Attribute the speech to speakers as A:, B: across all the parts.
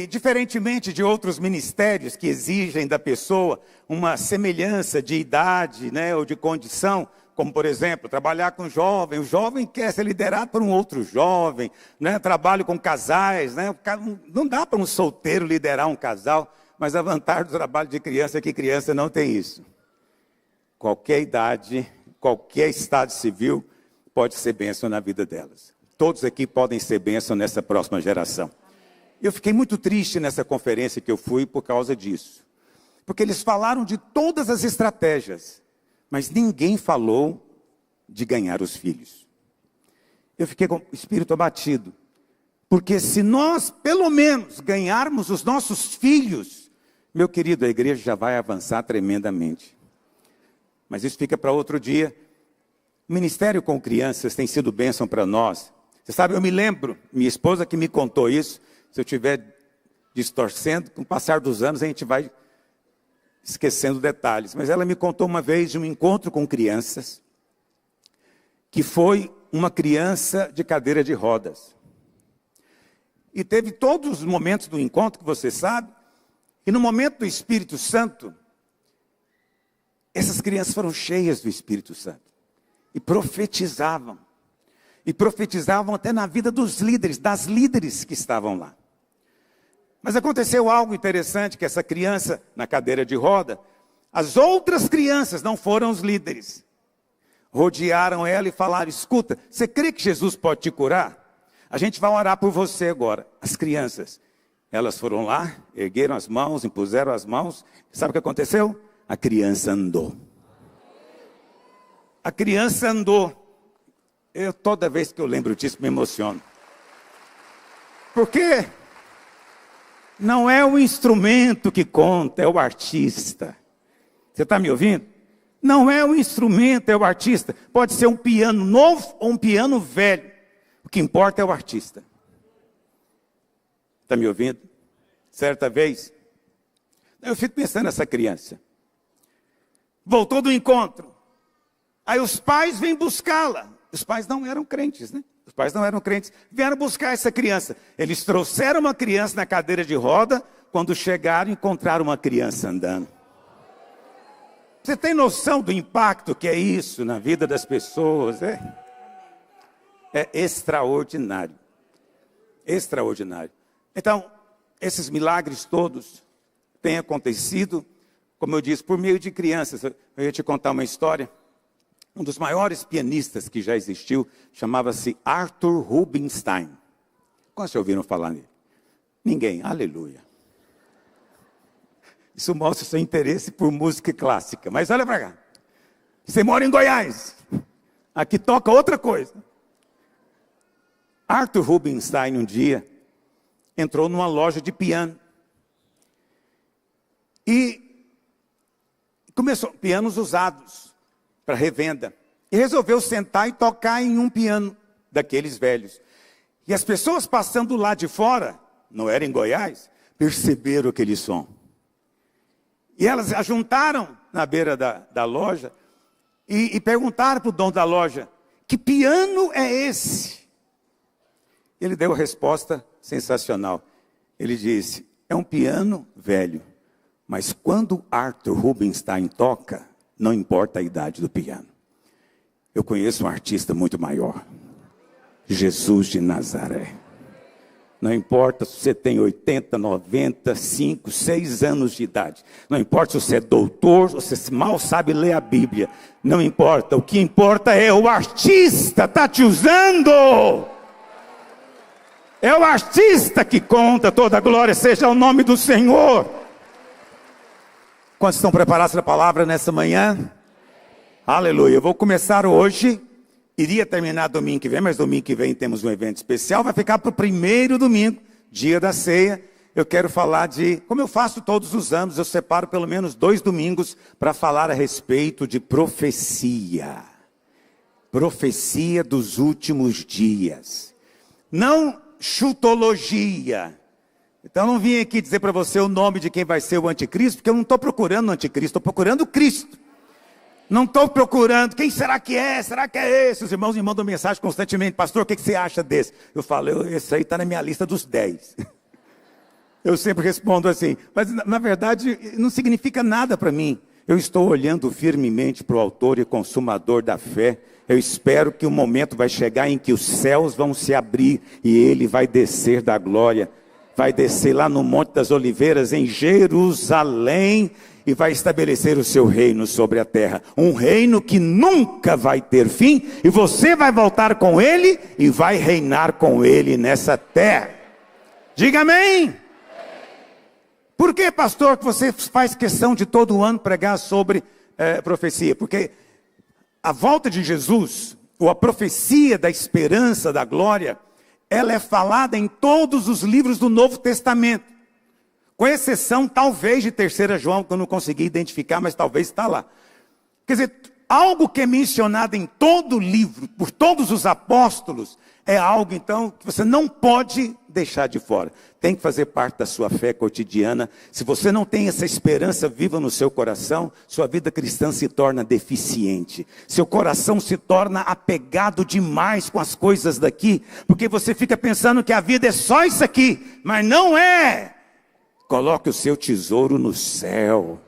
A: que, diferentemente de outros ministérios que exigem da pessoa uma semelhança de idade, né, ou de condição, como, por exemplo, trabalhar com jovem, o jovem quer ser liderado por um outro jovem, né, trabalho com casais, né, não dá para um solteiro liderar um casal, mas a vantagem do trabalho de criança é que criança não tem isso. Qualquer idade, qualquer estado civil pode ser bênção na vida delas. Todos aqui podem ser bênção nessa próxima geração. Eu fiquei muito triste nessa conferência que eu fui por causa disso. Porque eles falaram de todas as estratégias, mas ninguém falou de ganhar os filhos. Eu fiquei com o espírito abatido. Porque se nós, pelo menos, ganharmos os nossos filhos, meu querido, a igreja já vai avançar tremendamente. Mas isso fica para outro dia. O ministério com crianças tem sido bênção para nós. Você sabe, eu me lembro, minha esposa que me contou isso. Se eu estiver distorcendo, com o passar dos anos a gente vai esquecendo detalhes. Mas ela me contou uma vez de um encontro com crianças, que foi uma criança de cadeira de rodas. E teve todos os momentos do encontro que você sabe, e no momento do Espírito Santo, essas crianças foram cheias do Espírito Santo. E profetizavam. E profetizavam até na vida dos líderes, das líderes que estavam lá. Mas aconteceu algo interessante, que essa criança na cadeira de roda, as outras crianças não foram os líderes. Rodearam ela e falaram: escuta, você crê que Jesus pode te curar? A gente vai orar por você agora. As crianças, elas foram lá, ergueram as mãos, impuseram as mãos. Sabe o que aconteceu? A criança andou. A criança andou. Toda vez que eu lembro disso, me emociono. Por quê? Não é o instrumento que conta, é o artista. Você está me ouvindo? Não é o instrumento, é o artista. Pode ser um piano novo ou um piano velho. O que importa é o artista. Está me ouvindo? Certa vez, eu fico pensando nessa criança. Voltou do encontro. Aí os pais vêm buscá-la. Os pais não eram crentes, né? Os pais não eram crentes. Vieram buscar essa criança. Eles trouxeram uma criança na cadeira de roda. Quando chegaram, encontraram uma criança andando. Você tem noção do impacto que é isso na vida das pessoas? É extraordinário. Extraordinário. Então, esses milagres todos têm acontecido, como eu disse, por meio de crianças. Eu ia te contar uma história. Um dos maiores pianistas que já existiu, chamava-se Arthur Rubinstein. Quantos já ouviram falar nele? Ninguém, aleluia. Isso mostra o seu interesse por música clássica. Mas olha para cá. Você mora em Goiás. Aqui toca outra coisa. Arthur Rubinstein, um dia, entrou numa loja de piano. E começou, pianos usados, para revenda. E resolveu sentar e tocar em um piano daqueles velhos. E as pessoas passando lá de fora, não era em Goiás, perceberam aquele som. E elas ajuntaram na beira da loja e perguntaram para o dono da loja: que piano é esse? Ele deu a resposta sensacional. Ele disse: é um piano velho, mas quando Arthur Rubinstein toca, não importa a idade do piano. Eu conheço um artista muito maior. Jesus de Nazaré. Não importa se você tem 80, 90, 5, 6 anos de idade. Não importa se você é doutor ou se você mal sabe ler a Bíblia. Não importa. O que importa é o artista está te usando. É o artista que conta. Toda a glória seja ao nome do Senhor. Quantos estão preparados para a palavra nessa manhã? Aleluia. Eu vou começar hoje. Iria terminar domingo que vem, mas domingo que vem temos um evento especial. Vai ficar para o primeiro domingo, dia da ceia. Eu quero falar de, como eu faço todos os anos, eu separo pelo menos 2 domingos para falar a respeito de profecia. Profecia dos últimos dias. Não chutologia. Então não vim aqui dizer para você o nome de quem vai ser o anticristo, porque eu não estou procurando o anticristo, estou procurando Cristo. Não estou procurando, quem será que é? Será que é esse? Os irmãos me mandam mensagem constantemente: pastor, o que você acha desse? Eu falo: esse aí está na minha lista dos 10. Eu sempre respondo assim, mas na verdade não significa nada para mim. Eu estou olhando firmemente para o autor e consumador da fé. Eu espero que o momento vai chegar em que os céus vão se abrir e ele vai descer da glória. Vai descer lá no Monte das Oliveiras, em Jerusalém, e vai estabelecer o seu reino sobre a terra. Um reino que nunca vai ter fim, e você vai voltar com ele e vai reinar com ele nessa terra. Diga amém. Por que, pastor, que você faz questão de todo ano pregar sobre profecia? Porque a volta de Jesus, ou a profecia da esperança, da glória, ela é falada em todos os livros do Novo Testamento. Com exceção, talvez, de 3 João, que eu não consegui identificar, mas talvez está lá. Quer dizer, algo que é mencionado em todo o livro, por todos os apóstolos, é algo, então, que você não pode deixar de fora. Tem que fazer parte da sua fé cotidiana. Se você não tem essa esperança viva no seu coração, sua vida cristã se torna deficiente. Seu coração se torna apegado demais com as coisas daqui, porque você fica pensando que a vida é só isso aqui, mas não é. Coloque o seu tesouro no céu,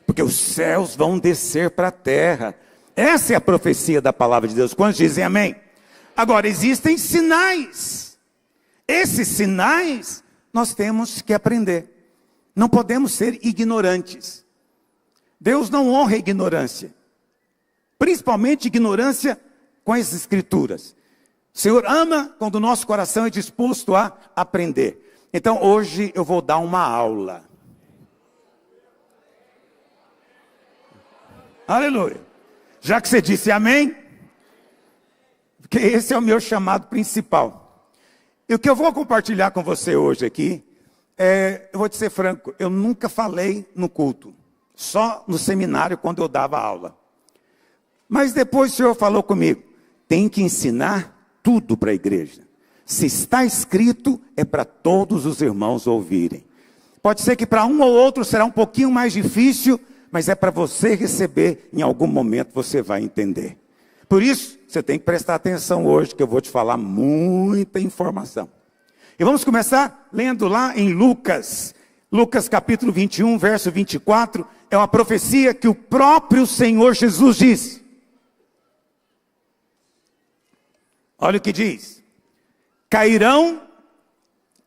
A: porque os céus vão descer para a terra. Essa é a profecia da palavra de Deus. Quantos dizem amém? Agora, existem sinais. Esses sinais nós temos que aprender. Não podemos ser ignorantes. Deus não honra a ignorância. Principalmente ignorância com as escrituras. O Senhor ama quando o nosso coração é disposto a aprender. Então hoje eu vou dar uma aula. Aleluia. Já que você disse amém, porque esse é o meu chamado principal. E o que eu vou compartilhar com você hoje aqui, eu vou te ser franco, eu nunca falei no culto, só no seminário quando eu dava aula. Mas depois o Senhor falou comigo, tem que ensinar tudo para a igreja. Se está escrito, é para todos os irmãos ouvirem. Pode ser que para um ou outro será um pouquinho mais difícil, mas é para você receber, em algum momento você vai entender. Por isso, você tem que prestar atenção hoje, que eu vou te falar muita informação. E vamos começar lendo lá em Lucas. Lucas capítulo 21, verso 24, é uma profecia que o próprio Senhor Jesus diz. Olha o que diz. Cairão,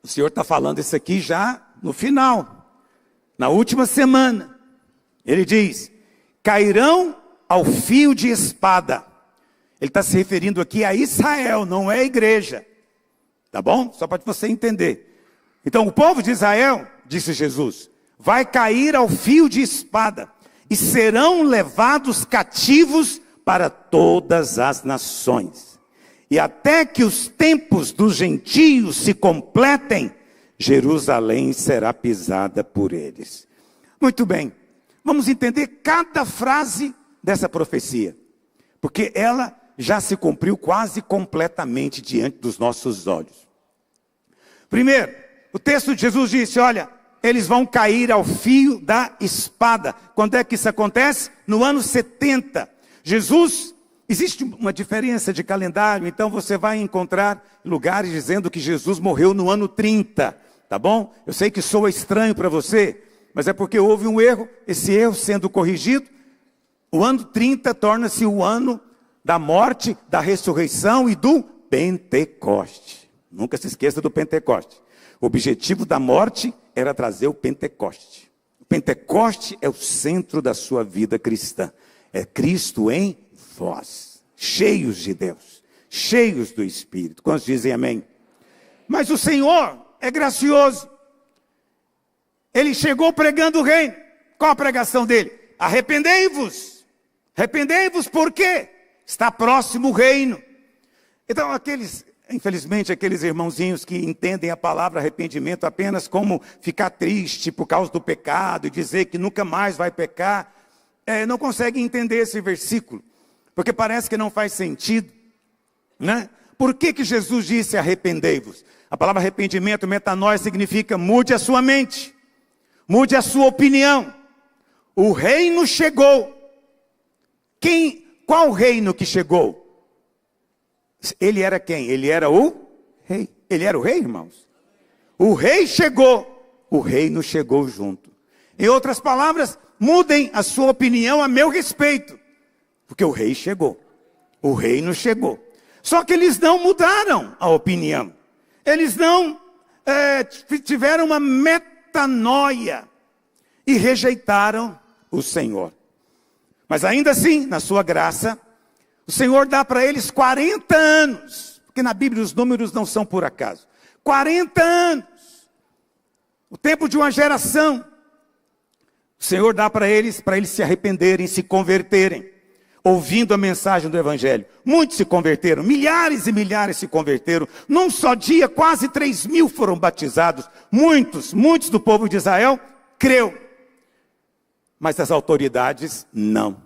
A: o Senhor está falando isso aqui já no final, na última semana. Ele diz, cairão ao fio de espada. Ele está se referindo aqui a Israel, não é a igreja. Tá bom? Só para você entender. Então o povo de Israel, disse Jesus, vai cair ao fio de espada e serão levados cativos para todas as nações. E até que os tempos dos gentios se completem, Jerusalém será pisada por eles. Muito bem, vamos entender cada frase dessa profecia, porque ela já se cumpriu quase completamente diante dos nossos olhos. Primeiro, o texto de Jesus disse, olha, eles vão cair ao fio da espada. Quando é que isso acontece? No ano 70. Jesus, existe uma diferença de calendário, então você vai encontrar lugares dizendo que Jesus morreu no ano 30, tá bom? Eu sei que soa estranho para você, mas é porque houve um erro, esse erro sendo corrigido, o ano 30 torna-se o ano da morte, da ressurreição e do Pentecoste. Nunca se esqueça do Pentecoste. O objetivo da morte era trazer o Pentecoste. O Pentecoste é o centro da sua vida cristã. É Cristo em vós, cheios de Deus, cheios do Espírito. Quantos dizem amém? Mas o Senhor é gracioso. Ele chegou pregando o reino. Qual a pregação dele? Arrependei-vos. Arrependei-vos por quê? Está próximo o reino. Então infelizmente aqueles irmãozinhos que entendem a palavra arrependimento apenas como ficar triste por causa do pecado e dizer que nunca mais vai pecar, não conseguem entender esse versículo, porque parece que não faz sentido, né? Por que Jesus disse arrependei-vos? A palavra arrependimento, metanoia, significa mude a sua mente, mude a sua opinião. O reino chegou. Qual reino que chegou? Ele era quem? Ele era o rei. Ele era o rei, irmãos. O rei chegou. o reino chegou junto. Em outras palavras, mudem a sua opinião a meu respeito, porque o rei chegou, o reino chegou. Só que eles não mudaram a opinião, eles não tiveram uma metanoia e rejeitaram o Senhor. Mas ainda assim, na sua graça, o Senhor dá para eles 40 anos, porque na Bíblia os números não são por acaso. 40 anos, o tempo de uma geração. O Senhor dá para eles se arrependerem, se converterem, ouvindo a mensagem do Evangelho. Muitos se converteram, milhares e milhares se converteram. Num só dia, quase 3.000 foram batizados. Muitos do povo de Israel creu. Mas as autoridades não.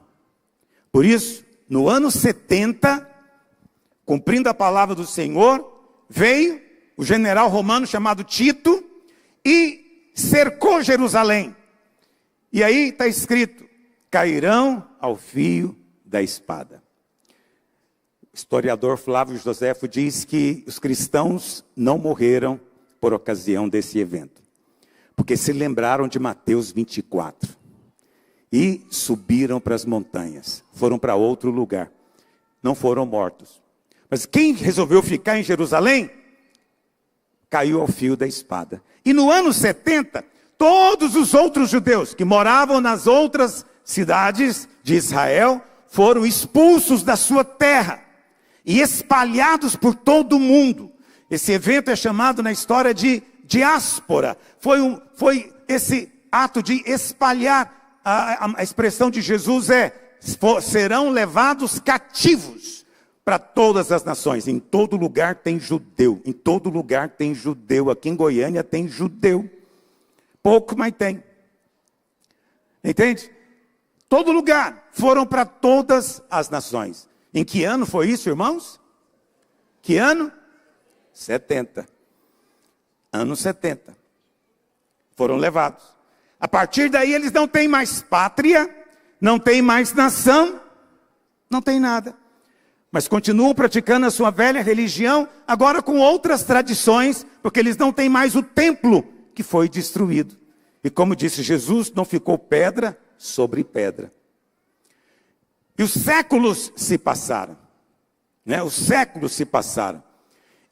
A: Por isso, no ano 70, cumprindo a palavra do Senhor, veio o general romano chamado Tito e cercou Jerusalém. E aí está escrito: cairão ao fio da espada. O historiador Flávio Joséfo diz que os cristãos não morreram por ocasião desse evento, porque se lembraram de Mateus 24 e subiram para as montanhas, foram para outro lugar, não foram mortos. Mas quem resolveu ficar em Jerusalém caiu ao fio da espada. E no ano 70, todos os outros judeus que moravam nas outras cidades de Israel foram expulsos da sua terra e espalhados por todo o mundo. Esse evento é chamado na história de diáspora. Foi esse ato de espalhar. A expressão de Jesus serão levados cativos para todas as nações. Em todo lugar tem judeu. Em todo lugar tem judeu. Aqui em Goiânia tem judeu. Pouco, mas tem. Entende? Todo lugar. Foram para todas as nações. Em que ano foi isso, irmãos? Que ano? 70. Ano 70. Foram levados. A partir daí eles não têm mais pátria, não têm mais nação, não tem nada. Mas continuam praticando a sua velha religião, agora com outras tradições, porque eles não têm mais o templo que foi destruído. E como disse Jesus, não ficou pedra sobre pedra. E os séculos se passaram. Os séculos se passaram.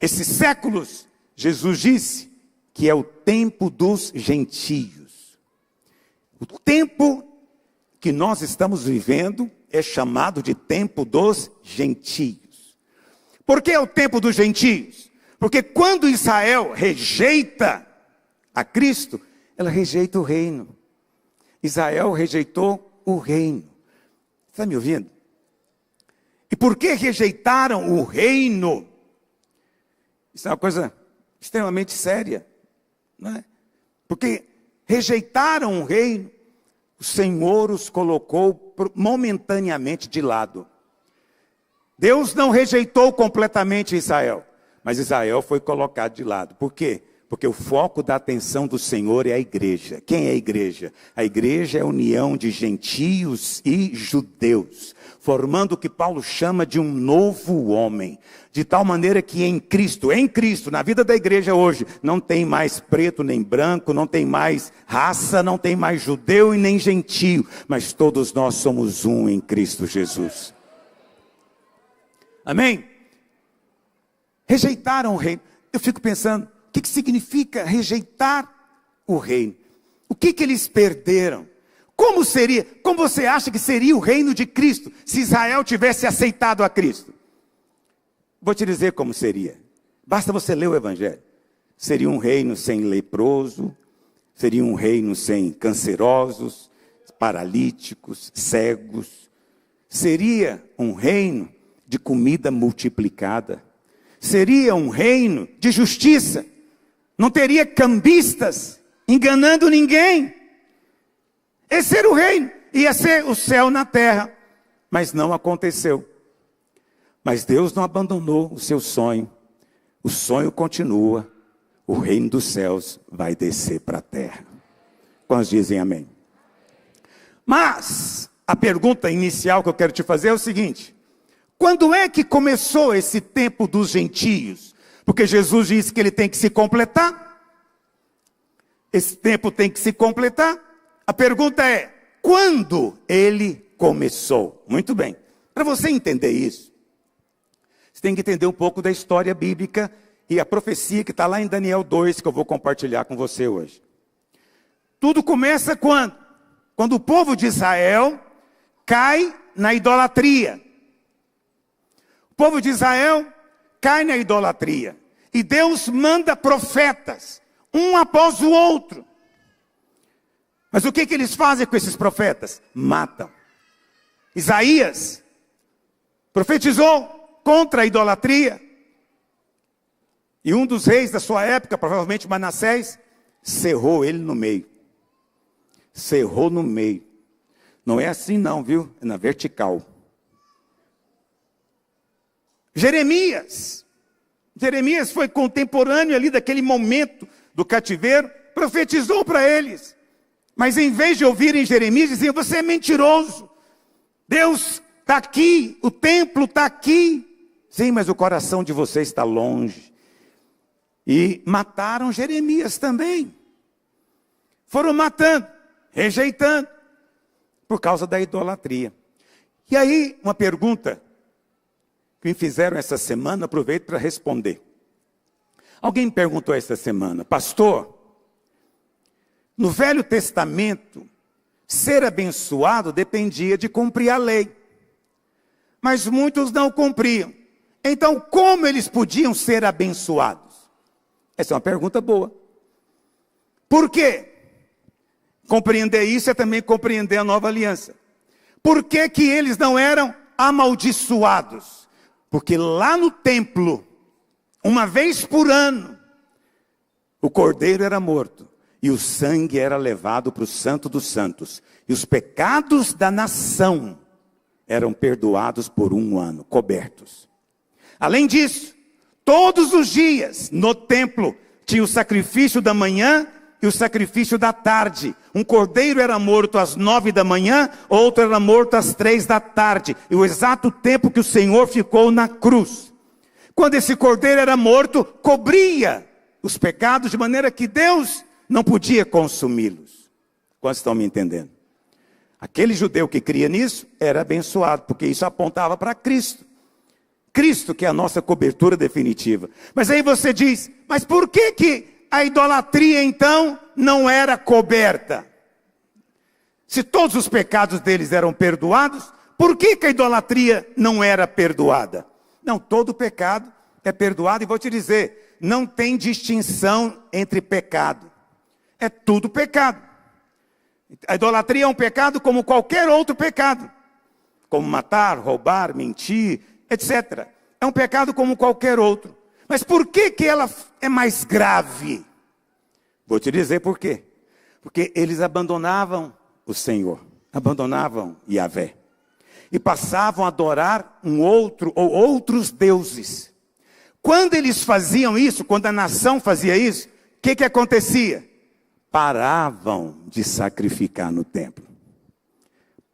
A: Esses séculos, Jesus disse que é o tempo dos gentios. O tempo que nós estamos vivendo é chamado de tempo dos gentios. Por que é o tempo dos gentios? Porque quando Israel rejeita a Cristo, ela rejeita o reino. Israel rejeitou o reino. Está me ouvindo? E por que rejeitaram o reino? Isso é uma coisa extremamente séria, não é? Porque rejeitaram o reino, o Senhor os colocou momentaneamente de lado. Deus não rejeitou completamente Israel, mas Israel foi colocado de lado. Por quê? Porque o foco da atenção do Senhor é a igreja. Quem é a igreja? A igreja é a união de gentios e judeus, formando o que Paulo chama de um novo homem. De tal maneira que em Cristo, na vida da igreja hoje, não tem mais preto nem branco, não tem mais raça, não tem mais judeu e nem gentio, mas todos nós somos um em Cristo Jesus. Amém? Rejeitaram o reino. Eu fico pensando, o que significa rejeitar o reino? O que eles perderam? Como você acha que seria o reino de Cristo se Israel tivesse aceitado a Cristo? Vou te dizer como seria. Basta você ler o Evangelho. Seria um reino sem leproso, seria um reino sem cancerosos, paralíticos, cegos. Seria um reino de comida multiplicada. Seria um reino de justiça. Não teria cambistas enganando ninguém. Esse era o reino. Ia ser o céu na terra. Mas não aconteceu. Mas Deus não abandonou o seu sonho. O sonho continua. O reino dos céus vai descer para a terra. Quantos dizem amém? Mas a pergunta inicial que eu quero te fazer é o seguinte: quando é que começou esse tempo dos gentios? Porque Jesus disse que ele tem que se completar. Esse tempo tem que se completar. A pergunta é, quando ele começou? Muito bem. Para você entender isso, você tem que entender um pouco da história bíblica e a profecia que está lá em Daniel 2, que eu vou compartilhar com você hoje. Tudo começa quando? Quando o povo de Israel cai na idolatria. O povo de Israel cai na idolatria. E Deus manda profetas, um após o outro. Mas o que eles fazem com esses profetas? Matam. Isaías profetizou contra a idolatria. E um dos reis da sua época, provavelmente Manassés, cerrou ele no meio. Cerrou no meio. Não é assim não, viu? É na vertical. Jeremias foi contemporâneo ali daquele momento do cativeiro, profetizou para eles. Mas em vez de ouvirem Jeremias, diziam, você é mentiroso. Deus está aqui, o templo está aqui. Sim, mas o coração de vocês está longe. E mataram Jeremias também. Foram matando, rejeitando, por causa da idolatria. E aí, uma pergunta que me fizeram essa semana, aproveito para responder. Alguém me perguntou essa semana, pastor, no Velho Testamento, ser abençoado dependia de cumprir a lei. Mas muitos não cumpriam. Então, como eles podiam ser abençoados? Essa é uma pergunta boa. Por quê? Compreender isso é também compreender a nova aliança. Por que que eles não eram amaldiçoados? Porque lá no templo, uma vez por ano, o cordeiro era morto. E o sangue era levado para o Santo dos Santos. E os pecados da nação eram perdoados por um ano, cobertos. Além disso, todos os dias no templo tinha o sacrifício da manhã e o sacrifício da tarde. Um cordeiro era morto às 9 da manhã, outro era morto às 3 da tarde. E o exato tempo que o Senhor ficou na cruz. Quando esse cordeiro era morto, cobria os pecados de maneira que Deus não podia consumi-los. Quantos estão me entendendo? Aquele judeu que cria nisso era abençoado, porque isso apontava para Cristo. Cristo que é a nossa cobertura definitiva. Mas aí você diz, mas por que que a idolatria então não era coberta? Se todos os pecados deles eram perdoados, por que que a idolatria não era perdoada? Não, todo pecado é perdoado, e vou te dizer, não tem distinção entre pecado. É tudo pecado. A idolatria é um pecado como qualquer outro pecado. Como matar, roubar, mentir, etc. É um pecado como qualquer outro. Mas por que que ela é mais grave? Vou te dizer por quê. Porque eles abandonavam o Senhor. Abandonavam Yahvé. E passavam a adorar um outro ou outros deuses. Quando eles faziam isso, quando a nação fazia isso, o que que acontecia? Paravam de sacrificar no templo.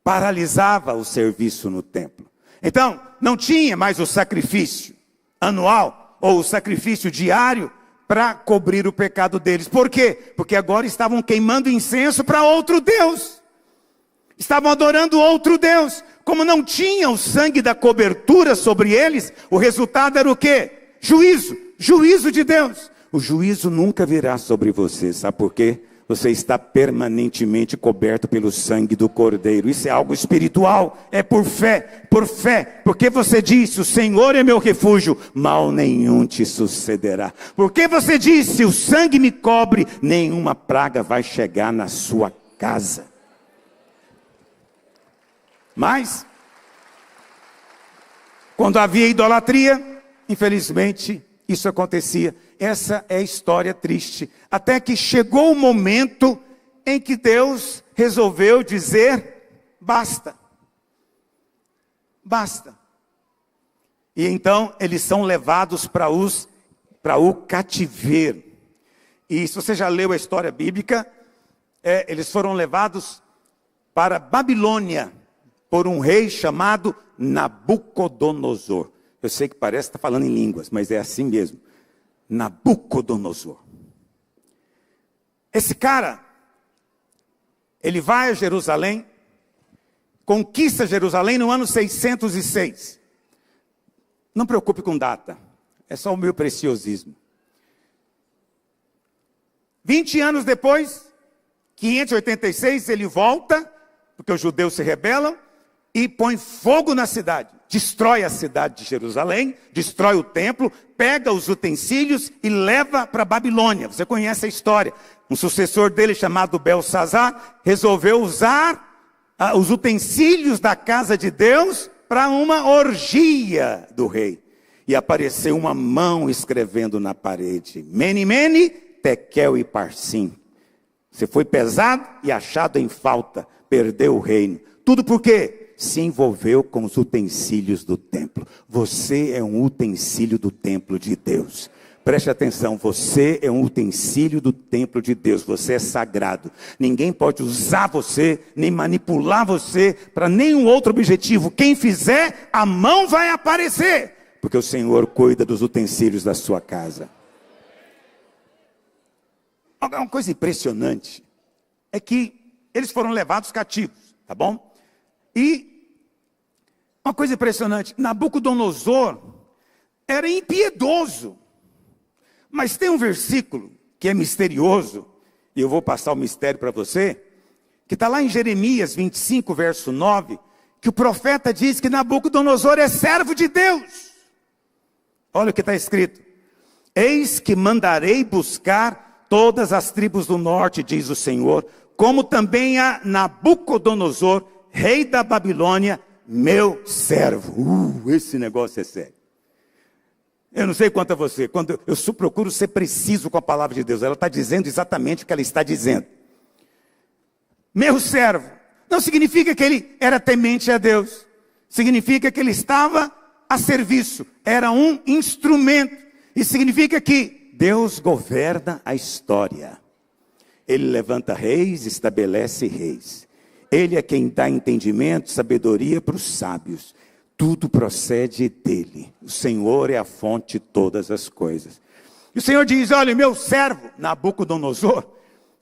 A: Paralisava o serviço no templo. Então, não tinha mais o sacrifício anual ou o sacrifício diário para cobrir o pecado deles. Por quê? Porque agora estavam queimando incenso para outro Deus. Estavam adorando outro Deus. Como não tinha o sangue da cobertura sobre eles, o resultado era o quê? Juízo. Juízo de Deus. O juízo nunca virá sobre você, sabe por quê? Você está permanentemente coberto pelo sangue do Cordeiro. Isso é algo espiritual, é por fé, porque você disse, o Senhor é meu refúgio, mal nenhum te sucederá. Porque você disse, o sangue me cobre, nenhuma praga vai chegar na sua casa. Mas, quando havia idolatria, infelizmente, isso acontecia. Essa é a história triste. Até que chegou o momento em que Deus resolveu dizer, basta. Basta. E então eles são levados para o cativeiro. E se você já leu a história bíblica, eles foram levados para Babilônia por um rei chamado Nabucodonosor. Eu sei que parece que está falando em línguas, mas é assim mesmo. Nabucodonosor. Esse cara, ele vai a Jerusalém, conquista Jerusalém no ano 606. Não preocupe com data, é só o meu preciosismo. 20 anos depois, 586, ele volta, porque os judeus se rebelam, e põe fogo na cidade. Destrói a cidade de Jerusalém, destrói o templo, pega os utensílios e leva para a Babilônia. Você conhece a história. Um sucessor dele, chamado Belsazar, resolveu usar os utensílios da casa de Deus para uma orgia do rei. E apareceu uma mão escrevendo na parede: Mene, Mene, Tekel e Parsim. Você foi pesado e achado em falta, perdeu o reino. Tudo por quê? Se envolveu com os utensílios do templo. Você é um utensílio do templo de Deus. Preste atenção, você é um utensílio do templo de Deus. Você é sagrado. Ninguém pode usar você, nem manipular você para nenhum outro objetivo. Quem fizer, a mão vai aparecer, porque o Senhor cuida dos utensílios da sua casa. Uma coisa impressionante é que eles foram levados cativos, tá bom? E uma coisa impressionante, Nabucodonosor era impiedoso. Mas tem um versículo que é misterioso, e eu vou passar o mistério para você, que está lá em Jeremias 25, verso 9, que o profeta diz que Nabucodonosor é servo de Deus. Olha o que está escrito: eis que mandarei buscar todas as tribos do norte, diz o Senhor, como também a Nabucodonosor, rei da Babilônia, meu servo. Esse negócio é sério. Eu não sei quanto a você, quando eu procuro ser preciso com a palavra de Deus, ela está dizendo exatamente o que ela está dizendo. Meu servo, não significa que ele era temente a Deus, significa que ele estava a serviço, era um instrumento, e significa que Deus governa a história. Ele levanta reis, estabelece reis. Ele é quem dá entendimento, sabedoria para os sábios. Tudo procede dele. O Senhor é a fonte de todas as coisas. E o Senhor diz: olha, meu servo Nabucodonosor,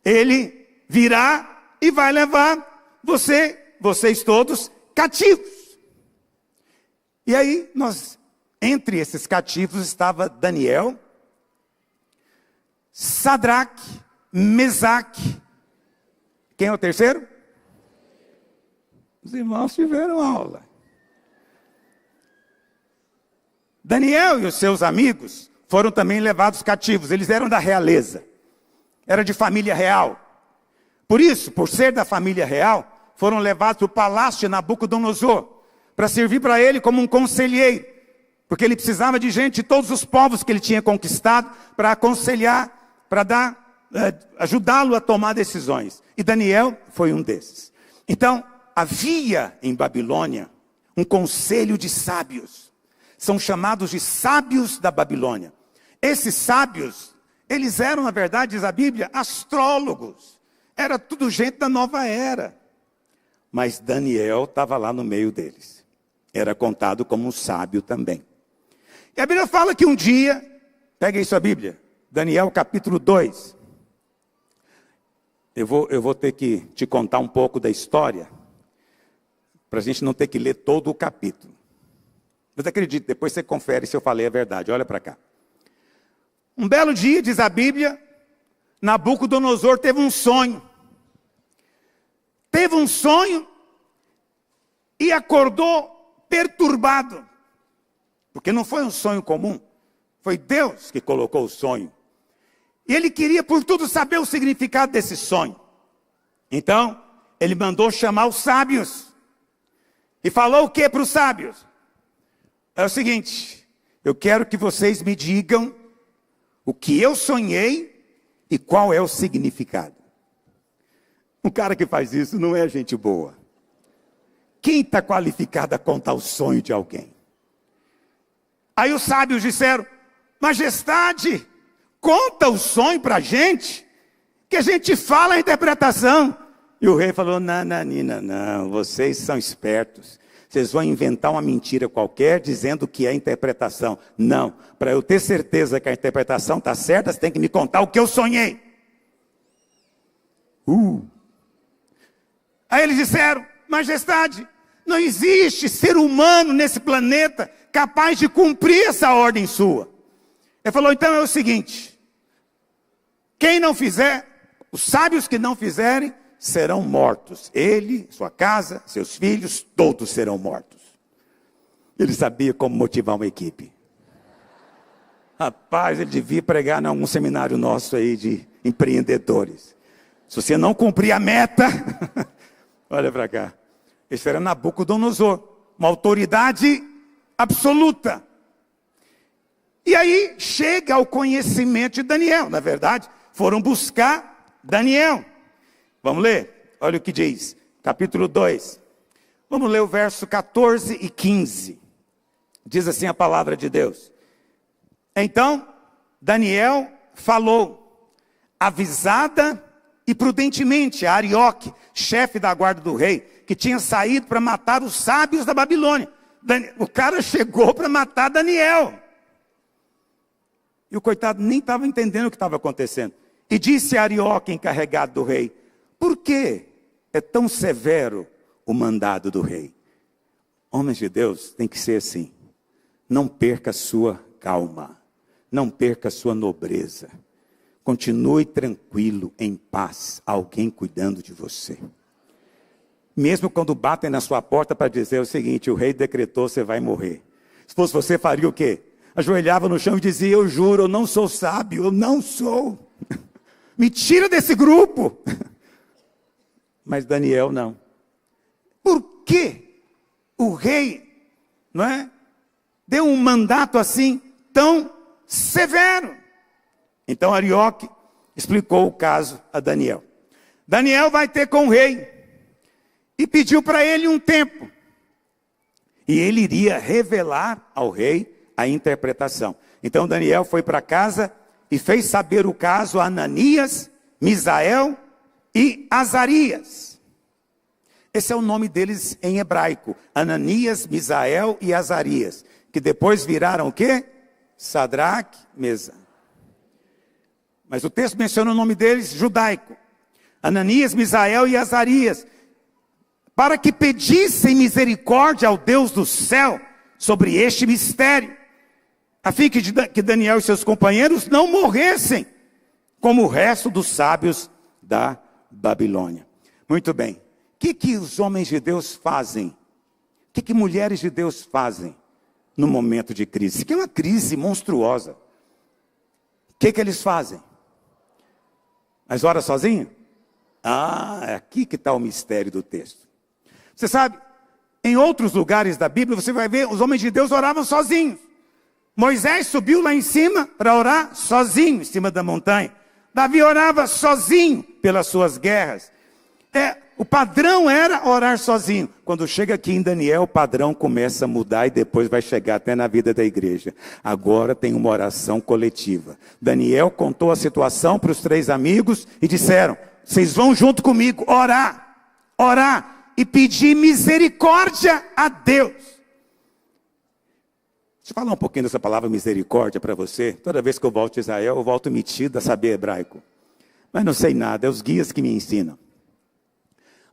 A: ele virá e vai levar vocês todos cativos. E aí, entre esses cativos estava Daniel, Sadraque, Mesaque. Quem é o terceiro? Os irmãos tiveram aula. Daniel e os seus amigos foram também levados cativos. Eles eram da realeza. Era de família real. Por isso, por ser da família real, foram levados para o palácio de Nabucodonosor, para servir para ele como um conselheiro. Porque ele precisava de gente de todos os povos que ele tinha conquistado para aconselhar, para ajudá-lo a tomar decisões. E Daniel foi um desses. Então, havia em Babilônia um conselho de sábios. São chamados de sábios da Babilônia. Esses sábios, eles eram, na verdade, diz a Bíblia, astrólogos. Era tudo gente da nova era. Mas Daniel estava lá no meio deles. Era contado como um sábio também. E a Bíblia fala que um dia, pega aí sua Bíblia, Daniel capítulo 2. Eu vou ter que te contar um pouco da história, para a gente não ter que ler todo o capítulo. Mas acredite, depois você confere se eu falei a verdade. Olha para cá. Um belo dia, diz a Bíblia, Nabucodonosor teve um sonho. Teve um sonho e acordou perturbado. Porque não foi um sonho comum. Foi Deus que colocou o sonho. E ele queria por tudo saber o significado desse sonho. Então, ele mandou chamar os sábios. E falou o que para os sábios? É o seguinte: eu quero que vocês me digam o que eu sonhei e qual é o significado. Um cara que faz isso não é gente boa. Quem está qualificado a contar o sonho de alguém? Aí os sábios disseram: majestade, conta o sonho para a gente, que a gente fala a interpretação. E o rei falou: não, vocês são espertos. Vocês vão inventar uma mentira qualquer dizendo que é interpretação. Não, para eu ter certeza que a interpretação está certa, você tem que me contar o que eu sonhei. Aí eles disseram: majestade, não existe ser humano nesse planeta capaz de cumprir essa ordem sua. Ele falou: então é o seguinte, quem não fizer, os sábios que não fizerem, serão mortos. Ele, sua casa, seus filhos, todos serão mortos. Ele sabia como motivar uma equipe. Rapaz, ele devia pregar em algum seminário nosso aí de empreendedores. Se você não cumprir a meta, olha para cá. Esse era Nabucodonosor, uma autoridade absoluta. E aí chega ao conhecimento de Daniel. Na verdade, foram buscar Daniel. Vamos ler? Olha o que diz, capítulo 2. Vamos ler o verso 14 e 15. Diz assim a palavra de Deus: então Daniel falou, avisada e prudentemente, a Arioque, chefe da guarda do rei, que tinha saído para matar os sábios da Babilônia. O cara chegou para matar Daniel. E o coitado nem estava entendendo o que estava acontecendo. E disse a Arioque, encarregado do rei: por que é tão severo o mandado do rei? Homens de Deus, tem que ser assim. Não perca a sua calma. Não perca a sua nobreza. Continue tranquilo, em paz. Alguém cuidando de você. Mesmo quando batem na sua porta para dizer o seguinte: o rei decretou, você vai morrer. Se fosse você, faria o quê? Ajoelhava no chão e dizia: eu juro, eu não sou sábio, eu não sou. Me tira desse grupo. Mas Daniel não. Por que o rei, não é, deu um mandato assim tão severo? Então Arioque explicou o caso a Daniel. Daniel vai ter com o rei e pediu para ele um tempo. E ele iria revelar ao rei a interpretação. Então Daniel foi para casa e fez saber o caso a Ananias, Misael e Azarias. Esse é o nome deles em hebraico. Ananias, Misael e Azarias. Que depois viraram o quê? Sadraque, Mesa. Mas o texto menciona o nome deles judaico. Ananias, Misael e Azarias. Para que pedissem misericórdia ao Deus do céu sobre este mistério. A fim que Daniel e seus companheiros não morressem, como o resto dos sábios da Babilônia. Muito bem. O que os homens de Deus fazem? O que mulheres de Deus fazem no momento de crise? Isso aqui é uma crise monstruosa. O que eles fazem? Mas ora sozinho? É aqui que está o mistério do texto. Você sabe, em outros lugares da Bíblia, você vai ver, os homens de Deus oravam sozinhos. Moisés subiu lá em cima para orar sozinho, em cima da montanha. Davi orava sozinho pelas suas guerras. O padrão era orar sozinho. Quando chega aqui em Daniel, o padrão começa a mudar e depois vai chegar até na vida da igreja. Agora tem uma oração coletiva. Daniel contou a situação para os 3 amigos e disseram: vocês vão junto comigo orar e pedir misericórdia a Deus. Deixa eu falar um pouquinho dessa palavra misericórdia para você. Toda vez que eu volto a Israel, eu volto metido a saber hebraico. Mas não sei nada, é os guias que me ensinam.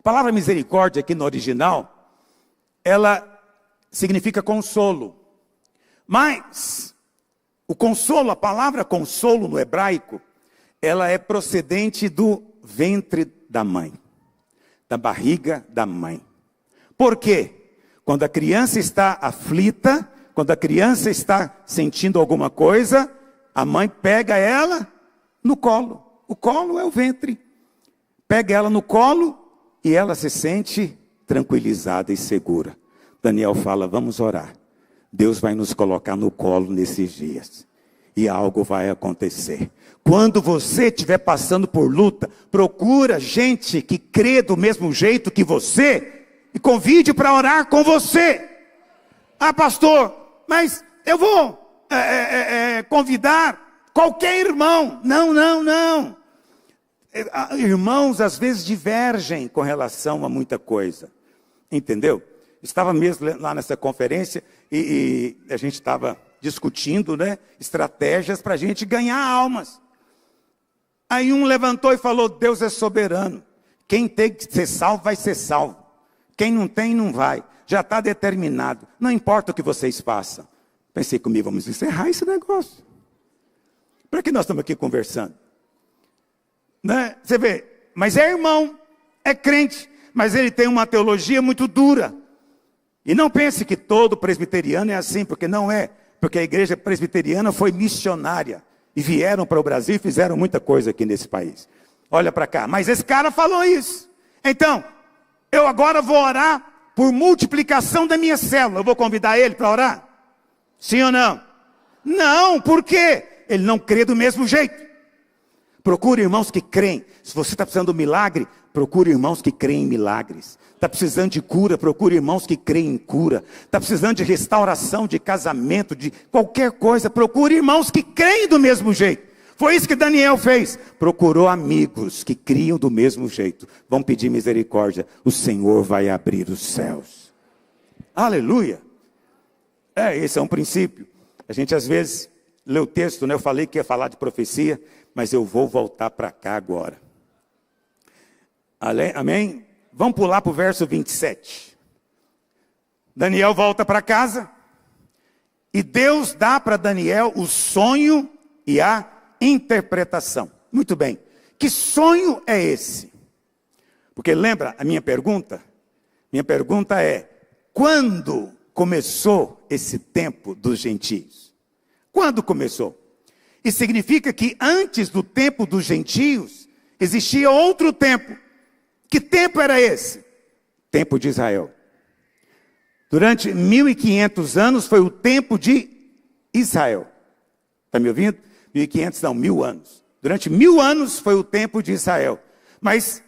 A: A palavra misericórdia aqui no original, ela significa consolo. Mas o consolo, a palavra consolo no hebraico, ela é procedente do ventre da mãe, da barriga da mãe. Por quê? Quando a criança está aflita, quando a criança está sentindo alguma coisa, a mãe pega ela no colo. O colo é o ventre. Pega ela no colo e ela se sente tranquilizada e segura. Daniel fala: vamos orar. Deus vai nos colocar no colo nesses dias. E algo vai acontecer. Quando você estiver passando por luta, procura gente que crê do mesmo jeito que você e convide para orar com você. Ah, pastor, mas eu vou convidar qualquer irmão. Não. Irmãos às vezes divergem com relação a muita coisa. Entendeu? Estava mesmo lá nessa conferência e a gente estava discutindo, né, estratégias para a gente ganhar almas. Aí um levantou e falou: Deus é soberano. Quem tem que ser salvo, vai ser salvo. Quem não tem, não vai. Já está determinado. Não importa o que vocês façam. Pensei comigo, vamos encerrar esse negócio. Para que nós estamos aqui conversando? Né? Você vê, mas é irmão, é crente, mas ele tem uma teologia muito dura. E não pense que todo presbiteriano é assim, porque não é. Porque a igreja presbiteriana foi missionária. E vieram para o Brasil e fizeram muita coisa aqui nesse país. Olha para cá, mas esse cara falou isso. Então, eu agora vou orar por multiplicação da minha célula. Eu vou convidar ele para orar? Sim ou não? Não, por quê? Ele não crê do mesmo jeito. Procure irmãos que creem. Se você está precisando de um milagre, procure irmãos que creem em milagres. Está precisando de cura, procure irmãos que creem em cura. Está precisando de restauração, de casamento, de qualquer coisa, procure irmãos que creem do mesmo jeito. Foi isso que Daniel fez. Procurou amigos que criam do mesmo jeito. Vão pedir misericórdia. O Senhor vai abrir os céus. Aleluia. Esse é um princípio. A gente às vezes lê o texto, né? Eu falei que ia falar de profecia, mas eu vou voltar para cá agora. Amém? Vamos pular para o verso 27. Daniel volta para casa. E Deus dá para Daniel o sonho e a interpretação. Muito bem. Que sonho é esse? Porque lembra a minha pergunta? Minha pergunta é: quando começou esse tempo dos gentios? Quando começou? E significa que antes do tempo dos gentios, existia outro tempo. Que tempo era esse? Tempo de Israel. Durante 1500 anos foi o tempo de Israel. Está me ouvindo? 1500 não, 1000 anos. Durante 1000 anos foi o tempo de Israel. Mas,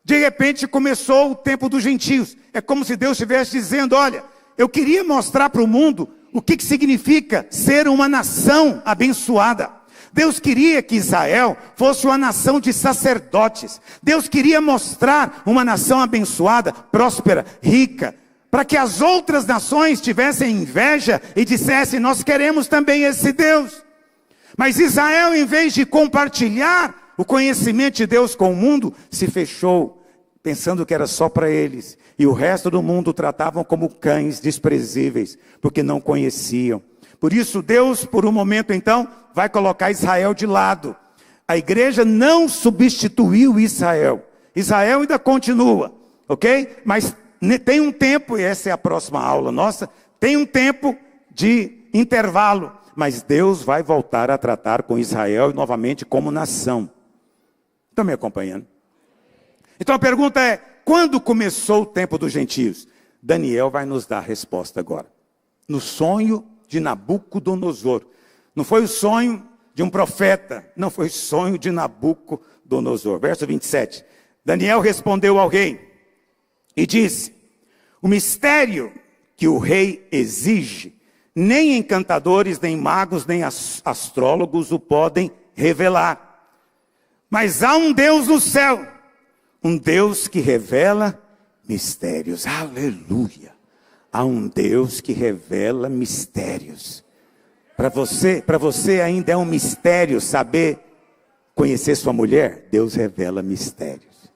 A: de repente, começou o tempo dos gentios. É como se Deus estivesse dizendo: olha, eu queria mostrar para o mundo o que significa ser uma nação abençoada. Deus queria que Israel fosse uma nação de sacerdotes. Deus queria mostrar uma nação abençoada, próspera, rica, para que as outras nações tivessem inveja e dissessem: nós queremos também esse Deus. Mas Israel, em vez de compartilhar o conhecimento de Deus com o mundo, se fechou, pensando que era só para eles. E o resto do mundo tratavam como cães desprezíveis, porque não conheciam. Por isso Deus, por um momento então, vai colocar Israel de lado. A igreja não substituiu Israel. Israel ainda continua, ok? Mas tem um tempo, e essa é a próxima aula nossa, tem um tempo de intervalo. Mas Deus vai voltar a tratar com Israel novamente como nação. Estão me acompanhando? Então a pergunta é: quando começou o tempo dos gentios? Daniel vai nos dar a resposta agora. No sonho de Nabucodonosor. Não foi o sonho de um profeta, não foi o sonho de Nabucodonosor. Verso 27. Daniel respondeu ao rei e disse: o mistério que o rei exige, nem encantadores, nem magos, nem astrólogos o podem revelar. Mas há um Deus no céu, um Deus que revela mistérios. Aleluia. Há um Deus que revela mistérios. Para você ainda é um mistério saber conhecer sua mulher? Deus revela mistérios.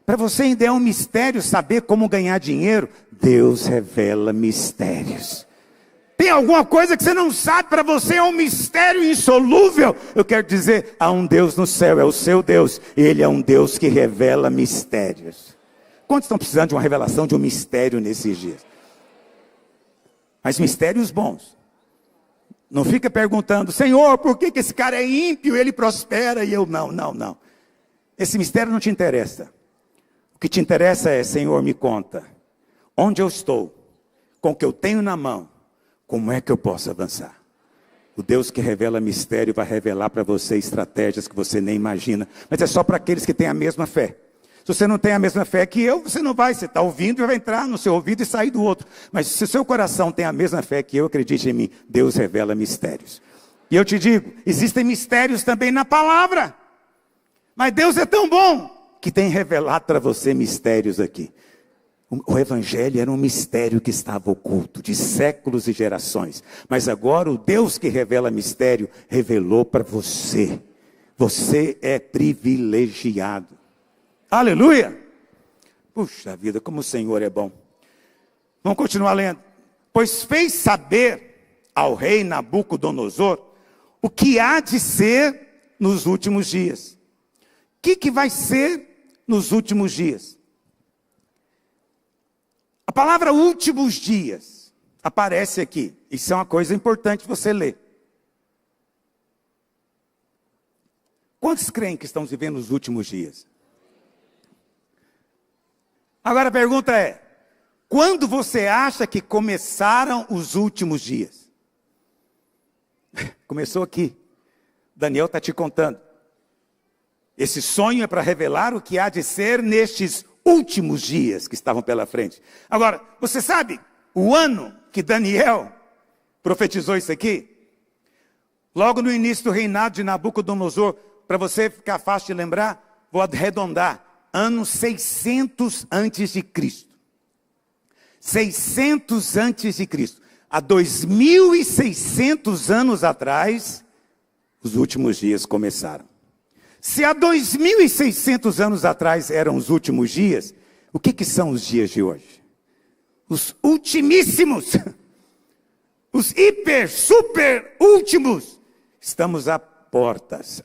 A: Para você ainda é um mistério saber como ganhar dinheiro? Deus revela mistérios. Tem alguma coisa que você não sabe, para você é um mistério insolúvel? Eu quero dizer, há um Deus no céu, é o seu Deus. Ele é um Deus que revela mistérios. Quantos estão precisando de uma revelação, de um mistério nesses dias? Mas mistérios bons. Não fica perguntando: Senhor, por que esse cara é ímpio, ele prospera e eu não? Não. Esse mistério não te interessa. O que te interessa é: Senhor, me conta, onde eu estou, com o que eu tenho na mão, como é que eu posso avançar? O Deus que revela mistério vai revelar para você estratégias que você nem imagina. Mas é só para aqueles que têm a mesma fé. Se você não tem a mesma fé que eu, você não vai. Você está ouvindo e vai entrar no seu ouvido e sair do outro. Mas se o seu coração tem a mesma fé que eu, acredite em mim, Deus revela mistérios. E eu te digo, existem mistérios também na palavra. Mas Deus é tão bom que tem revelado para você mistérios aqui. O evangelho era um mistério que estava oculto de séculos e gerações. Mas agora o Deus que revela mistério revelou para você. Você é privilegiado. Aleluia! Puxa vida, como o Senhor é bom. Vamos continuar lendo. Pois fez saber ao rei Nabucodonosor o que há de ser nos últimos dias. O que vai ser nos últimos dias? A palavra últimos dias aparece aqui. Isso é uma coisa importante você ler. Quantos creem que estamos vivendo os últimos dias? Agora a pergunta é, quando você acha que começaram os últimos dias? Começou aqui. Daniel está te contando. Esse sonho é para revelar o que há de ser nestes últimos dias que estavam pela frente. Agora, você sabe o ano que Daniel profetizou isso aqui? Logo no início do reinado de Nabucodonosor, para você ficar fácil de lembrar, vou arredondar. Ano 600 antes de Cristo. 600 antes de Cristo. Há 2.600 anos atrás, os últimos dias começaram. Se há 2.600 anos atrás eram os últimos dias, o que são os dias de hoje? Os ultimíssimos. Os hiper, super últimos. Estamos às portas.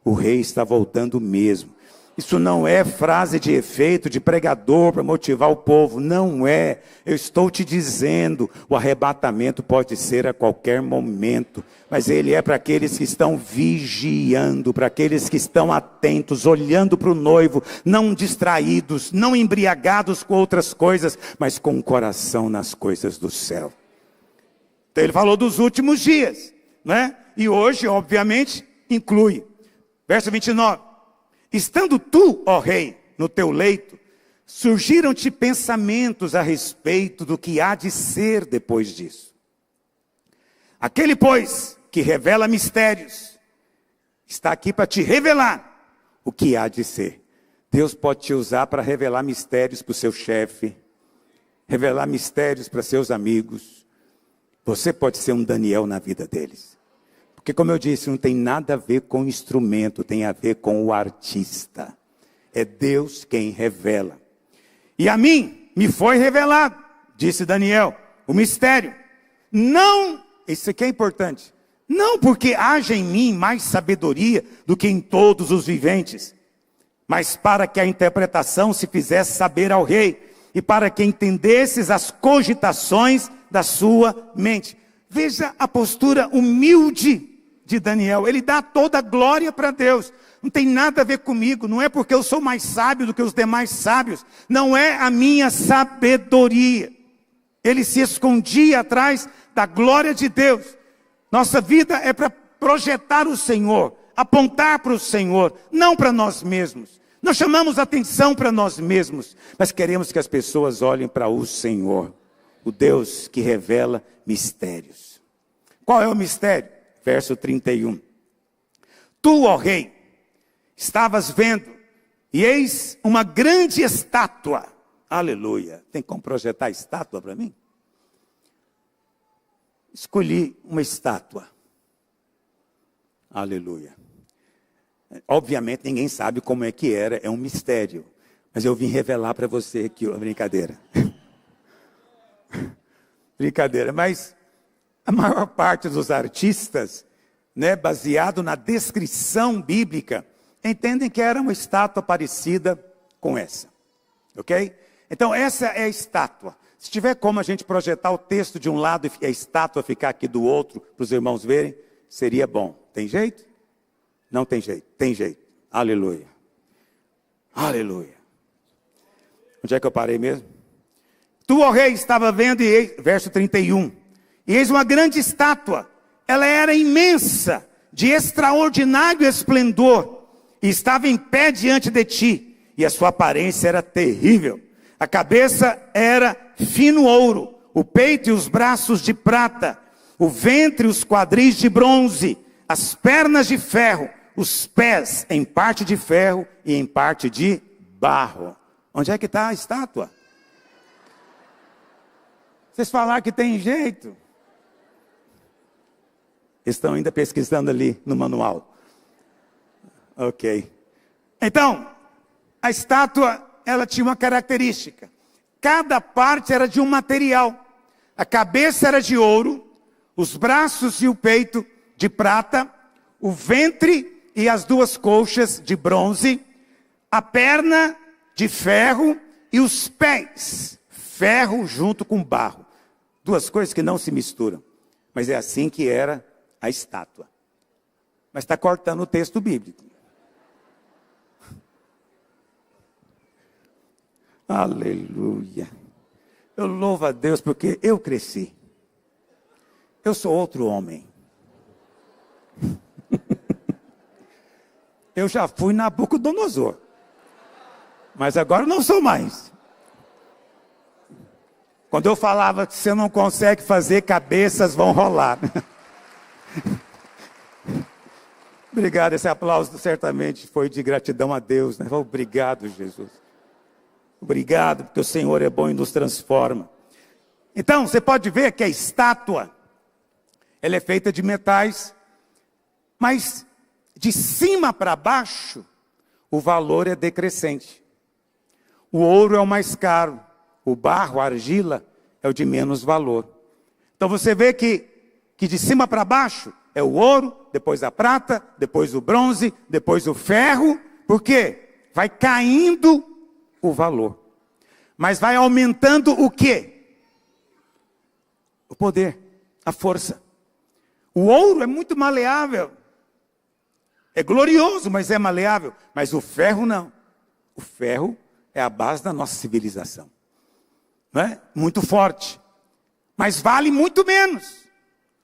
A: O rei está voltando mesmo. Isso não é frase de efeito de pregador para motivar o povo. Não é. Eu estou te dizendo, o arrebatamento pode ser a qualquer momento. Mas ele é para aqueles que estão vigiando, para aqueles que estão atentos, olhando para o noivo, não distraídos, não embriagados com outras coisas, mas com o coração nas coisas do céu. Então ele falou dos últimos dias, né? E hoje, obviamente, inclui. Verso 29. Estando tu, ó rei, no teu leito, surgiram-te pensamentos a respeito do que há de ser depois disso. Aquele, pois, que revela mistérios, está aqui para te revelar o que há de ser. Deus pode te usar para revelar mistérios para o seu chefe, revelar mistérios para seus amigos. Você pode ser um Daniel na vida deles. Porque, como eu disse, não tem nada a ver com o instrumento, tem a ver com o artista. É Deus quem revela. E a mim me foi revelado, disse Daniel, o mistério. Não, isso aqui é importante, não porque haja em mim mais sabedoria do que em todos os viventes, mas para que a interpretação se fizesse saber ao rei, e para que entendesses as cogitações da sua mente. Veja a postura humilde de Daniel. Ele dá toda a glória para Deus. Não tem nada a ver comigo. Não é porque eu sou mais sábio do que os demais sábios. Não é a minha sabedoria. Ele se escondia atrás da glória de Deus. Nossa vida é para projetar o Senhor, apontar para o Senhor, não para nós mesmos. Nós chamamos atenção para nós mesmos, mas queremos que as pessoas olhem para o Senhor, o Deus que revela mistérios. Qual é o mistério? Verso 31. Tu, ó rei, estavas vendo, e eis uma grande estátua. Aleluia. Tem como projetar estátua para mim? Escolhi uma estátua. Aleluia. Obviamente ninguém sabe como é que era, é um mistério. Mas eu vim revelar para você aqui, ó, brincadeira. Brincadeira, mas a maior parte dos artistas, né, baseado na descrição bíblica, entendem que era uma estátua parecida com essa. Ok? Então essa é a estátua. Se tiver como a gente projetar o texto de um lado e a estátua ficar aqui do outro, para os irmãos verem, seria bom. Tem jeito? Não tem jeito. Tem jeito. Aleluia. Aleluia. Onde é que eu parei mesmo? Tu, ó rei, estava vendo, verso 31. E eis uma grande estátua. Ela era imensa, de extraordinário esplendor. E estava em pé diante de ti. E a sua aparência era terrível. A cabeça era fino ouro. O peito e os braços de prata. O ventre e os quadris de bronze. As pernas de ferro. Os pés em parte de ferro e em parte de barro. Onde é que está a estátua? Vocês falaram que tem jeito. Estão ainda pesquisando ali no manual. Ok. Então, a estátua ela tinha uma característica. Cada parte era de um material. A cabeça era de ouro, os braços e o peito de prata, o ventre e as duas coxas de bronze, a perna de ferro e os pés, ferro junto com barro. Duas coisas que não se misturam. Mas é assim que era a estátua. Mas está cortando o texto bíblico. Aleluia. Eu louvo a Deus porque eu cresci. Eu sou outro homem. Eu já fui Nabucodonosor. Mas agora não sou mais. Quando eu falava que você não consegue fazer, cabeças vão rolar. Obrigado, esse aplauso certamente foi de gratidão a Deus, né? Obrigado, Jesus. Obrigado, porque o Senhor é bom e nos transforma. Então, você pode ver que a estátua, ela é feita de metais, mas de cima para baixo, o valor é decrescente. O ouro é o mais caro, o barro, a argila, é o de menos valor. Então você vê que de cima para baixo é o ouro, depois a prata, depois o bronze, depois o ferro. Por quê? Vai caindo o valor. Mas vai aumentando o quê? O poder, a força. O ouro é muito maleável. É glorioso, mas é maleável. Mas o ferro não. O ferro é a base da nossa civilização. Não é? Muito forte. Mas vale muito menos.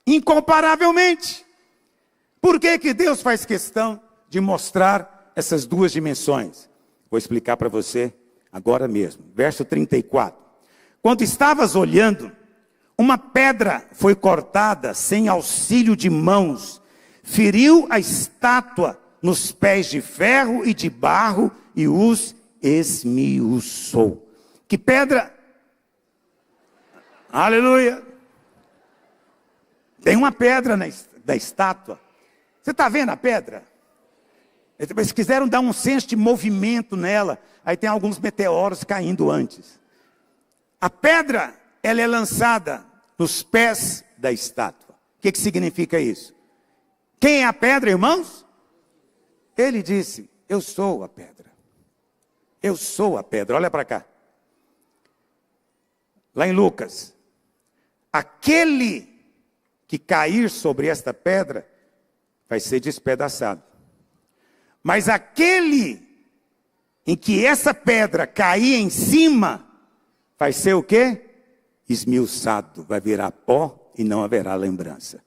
A: Incomparavelmente. Por que que Deus faz questão de mostrar essas duas dimensões? Vou explicar para você agora mesmo. Verso 34. Quando estavas olhando, uma pedra foi cortada sem auxílio de mãos, feriu a estátua nos pés de ferro e de barro e os esmiuçou. Que pedra? Aleluia! Tem uma pedra da estátua. Você está vendo a pedra? Eles quiseram dar um senso de movimento nela. Aí tem alguns meteoros caindo antes. A pedra, ela é lançada nos pés da estátua. O que significa isso? Quem é a pedra, irmãos? Ele disse, eu sou a pedra. Eu sou a pedra. Olha para cá. Lá em Lucas. Aquele que cair sobre esta pedra vai ser despedaçado. Mas aquele em que essa pedra cair em cima, vai ser o quê? Esmiuçado, vai virar pó e não haverá lembrança.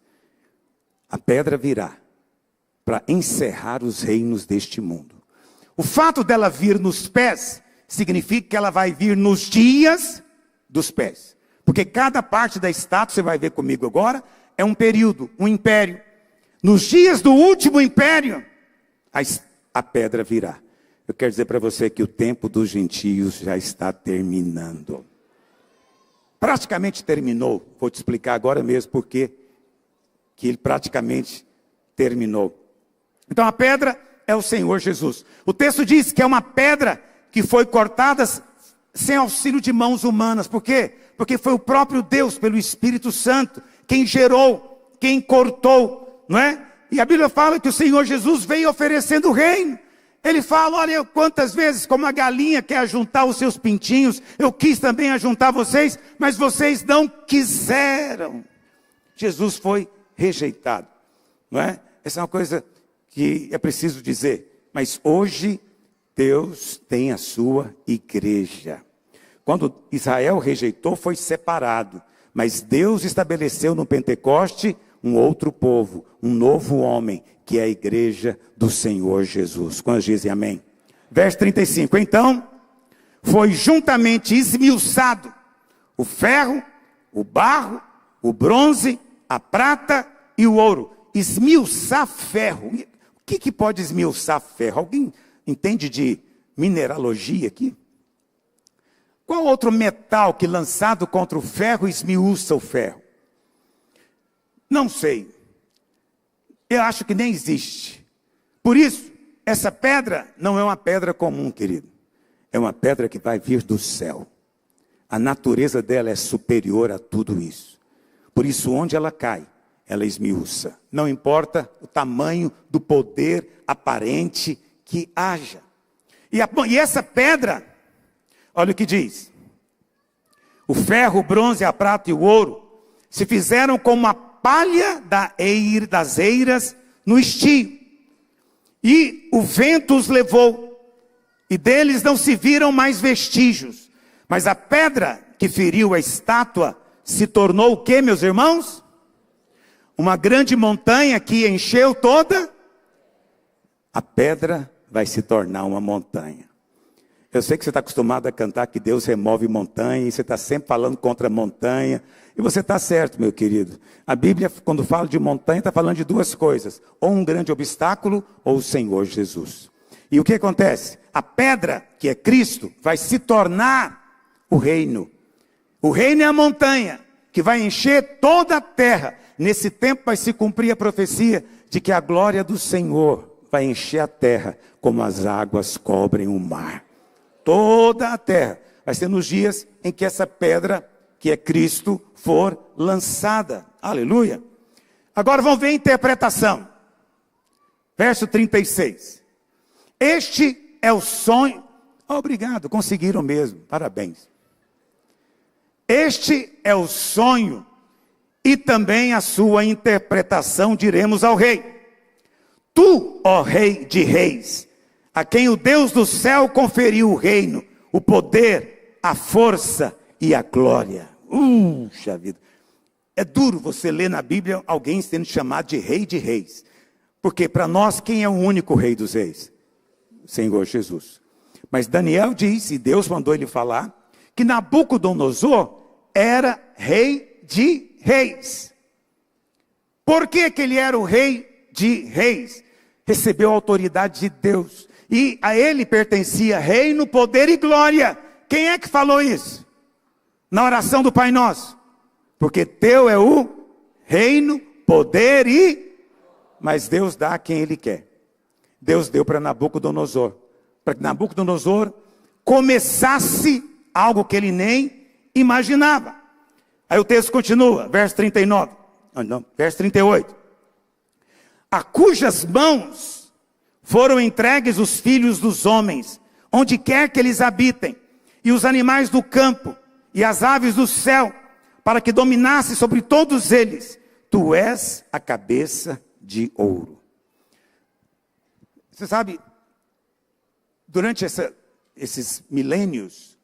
A: A pedra virá para encerrar os reinos deste mundo. O fato dela vir nos pés, significa que ela vai vir nos dias dos pés. Porque cada parte da estátua, você vai ver comigo agora, é um período, um império. Nos dias do último império, a pedra virá. Eu quero dizer para você que o tempo dos gentios já está terminando. Praticamente terminou. Vou te explicar agora mesmo porque que ele praticamente terminou. Então a pedra é o Senhor Jesus. O texto diz que é uma pedra que foi cortada sem auxílio de mãos humanas. Por quê? Porque foi o próprio Deus, pelo Espírito Santo, quem gerou, quem cortou, não é? E a Bíblia fala que o Senhor Jesus veio oferecendo o reino. Ele fala, olha, quantas vezes, como a galinha quer ajuntar os seus pintinhos, eu quis também ajuntar vocês, mas vocês não quiseram. Jesus foi rejeitado, não é? Essa é uma coisa que é preciso dizer. Mas hoje, Deus tem a sua igreja. Quando Israel rejeitou, foi separado. Mas Deus estabeleceu no Pentecoste um outro povo, um novo homem, que é a igreja do Senhor Jesus. Quando dizem amém? Verso 35. Então, foi juntamente esmiuçado o ferro, o barro, o bronze, a prata e o ouro. Esmiuçar ferro. O que pode esmiuçar ferro? Alguém entende de mineralogia aqui? Qual outro metal que lançado contra o ferro esmiuça o ferro? Não sei. Eu acho que nem existe. Por isso, essa pedra não é uma pedra comum, querido. é uma pedra que vai vir do céu. A natureza dela é superior a tudo isso. Por isso, onde ela cai, ela esmiuça. Não importa o tamanho do poder aparente que haja. E essa pedra, olha o que diz. O ferro, o bronze, a prata e o ouro se fizeram como a palha das eiras no estio. E o vento os levou, e deles não se viram mais vestígios. Mas a pedra que feriu a estátua se tornou o quê, meus irmãos? Uma grande montanha que encheu toda. A pedra vai se tornar uma montanha. Eu sei que você está acostumado a cantar que Deus remove montanha, e você está sempre falando contra a montanha. E você está certo, meu querido. A Bíblia, quando fala de montanha, está falando de duas coisas. Ou um grande obstáculo, ou o Senhor Jesus. E o que acontece? A pedra, que é Cristo, vai se tornar o reino. O reino é a montanha, que vai encher toda a terra. Nesse tempo vai se cumprir a profecia de que a glória do Senhor vai encher a terra, como as águas cobrem o mar. Toda a terra. Vai ser nos dias em que essa pedra, que é Cristo, for lançada. Aleluia. Agora vamos ver a interpretação. Verso 36. Este é o sonho. Obrigado, conseguiram mesmo. Parabéns. Este é o sonho e também a sua interpretação, diremos ao rei. Tu, ó Rei de reis, a quem o Deus do céu conferiu o reino, o poder, a força e a glória. Puxa vida. É duro você ler na Bíblia alguém sendo chamado de Rei de reis. Porque para nós, quem é o único Rei dos reis? O Senhor Jesus. Mas Daniel diz, e Deus mandou ele falar, que Nabucodonosor era Rei de reis. Por que ele era o Rei de reis? Recebeu a autoridade de Deus. E a ele pertencia reino, poder e glória. Quem é que falou isso? Na oração do Pai Nosso. Porque teu é o reino, poder e... Mas Deus dá a quem Ele quer. Deus deu para Nabucodonosor. Para que Nabucodonosor começasse algo que ele nem imaginava. Aí o texto continua, verso 39. Verso 38. A cujas mãos foram entregues os filhos dos homens, onde quer que eles habitem, e os animais do campo, e as aves do céu, para que dominasse sobre todos eles. Tu és a cabeça de ouro. Você sabe, durante esses milênios,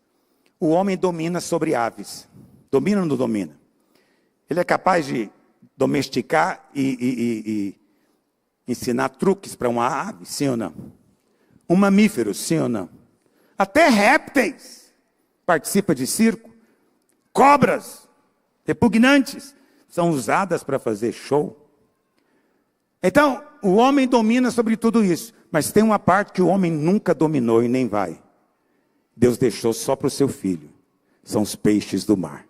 A: o homem domina sobre aves. Domina ou não domina? Ele é capaz de domesticar e ensinar truques para uma ave, sim ou não? Um mamífero, sim ou não? Até répteis participa de circo. Cobras repugnantes são usadas para fazer show. Então, o homem domina sobre tudo isso. Mas tem uma parte que o homem nunca dominou e nem vai. Deus deixou só para o seu filho. São os peixes do mar.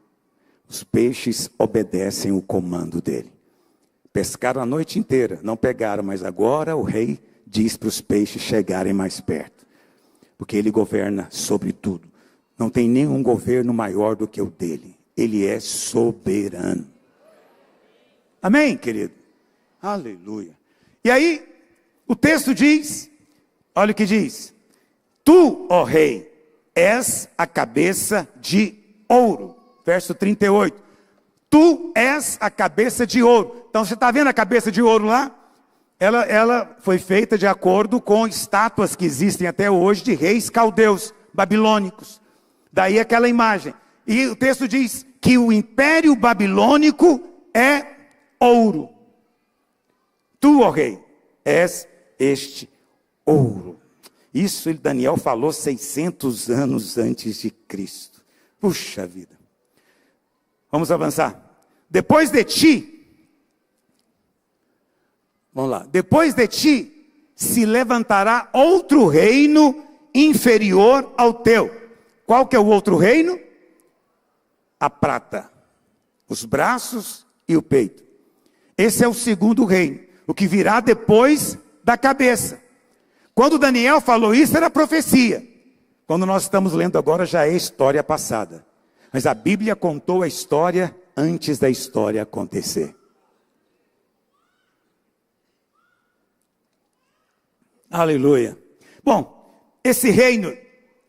A: Os peixes obedecem o comando dele. Pescaram a noite inteira, não pegaram, mas agora o rei diz para os peixes chegarem mais perto. Porque ele governa sobre tudo. Não tem nenhum governo maior do que o dele. Ele é soberano. Amém, querido? Aleluia. E aí, o texto diz, olha o que diz. Tu, ó rei, és a cabeça de ouro. Verso 38. Tu és a cabeça de ouro. Então você está vendo a cabeça de ouro lá? Ela foi feita de acordo com estátuas que existem até hoje de reis caldeus, babilônicos. Daí aquela imagem. E o texto diz que o império babilônico é ouro. Tu, ó rei, és este ouro. Isso Daniel falou 600 anos antes de Cristo. Puxa vida. Vamos avançar. Depois de ti, vamos lá. Depois de ti se levantará outro reino inferior ao teu. Qual que é o outro reino? A prata, os braços e o peito. Esse é o segundo reino, o que virá depois da cabeça. Quando Daniel falou isso, era profecia. Quando nós estamos lendo agora já é história passada. Mas a Bíblia contou a história antes da história acontecer. Aleluia. Bom, esse reino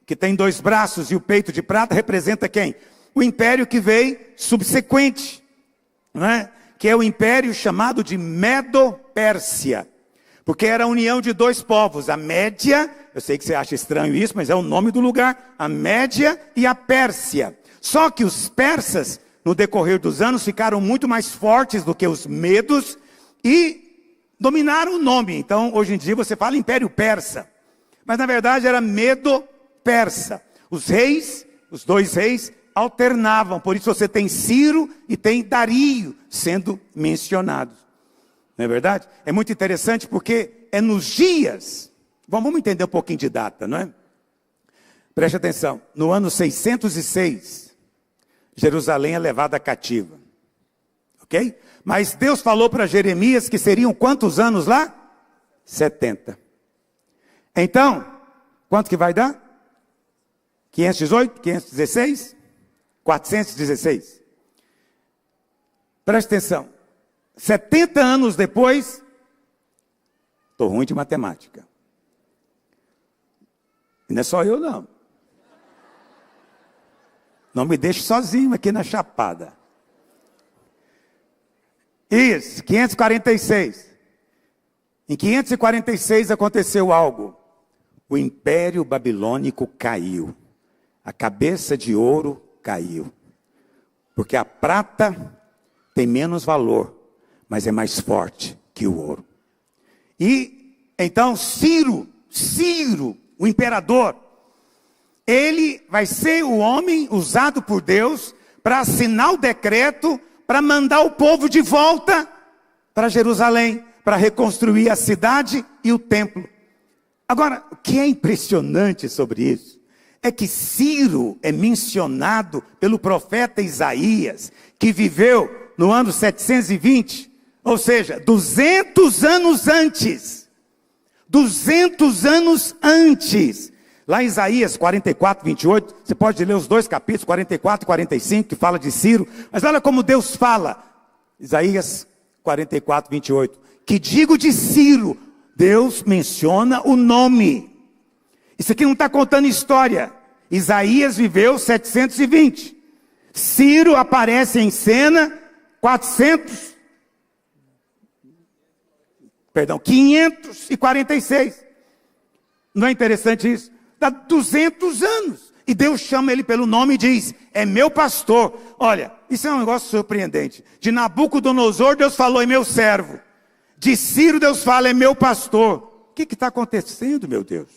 A: que tem 2 braços e o peito de prata representa quem? O império que veio subsequente, não é? Que é o império chamado de Medo-Pérsia. Porque era a união de 2 povos, a Média, eu sei que você acha estranho isso, mas é o nome do lugar, a Média e a Pérsia. Só que os persas, no decorrer dos anos, ficaram muito mais fortes do que os medos e dominaram o nome. Então, hoje em dia, você fala Império Persa. Mas, na verdade, era Medo-Persa. Os reis, os 2 reis, alternavam. Por isso você tem Ciro e tem Dario sendo mencionados. Não é verdade? É muito interessante porque é nos dias... Vamos entender um pouquinho de data, não é? Preste atenção. No ano 606, Jerusalém é levada cativa. Ok? Mas Deus falou para Jeremias que seriam quantos anos lá? 70. Então, quanto que vai dar? 518, 516, 416. Preste atenção. 70 anos depois, estou ruim de matemática. E não é só eu não. Não me deixe sozinho aqui na chapada. Isso, 546. Em 546 aconteceu algo. O Império Babilônico caiu. A cabeça de ouro caiu. Porque a prata tem menos valor, mas é mais forte que o ouro. E então Ciro, o imperador, ele vai ser o homem usado por Deus para assinar o decreto, para mandar o povo de volta para Jerusalém, para reconstruir a cidade e o templo. Agora, o que é impressionante sobre isso, é que Ciro é mencionado pelo profeta Isaías, que viveu no ano 720, ou seja, 200 anos antes. 200 anos antes. Lá em Isaías 44, 28, você pode ler os 2 capítulos, 44 e 45, que fala de Ciro. Mas olha como Deus fala. Isaías 44, 28. Que digo de Ciro? Deus menciona o nome. Isso aqui não está contando história. Isaías viveu 720. Ciro aparece em cena 546. Não é interessante isso? Dá 200 anos. E Deus chama ele pelo nome e diz, é meu pastor. Olha, isso é um negócio surpreendente. De Nabucodonosor, Deus falou, é meu servo. De Ciro, Deus fala, é meu pastor. O que está acontecendo, meu Deus?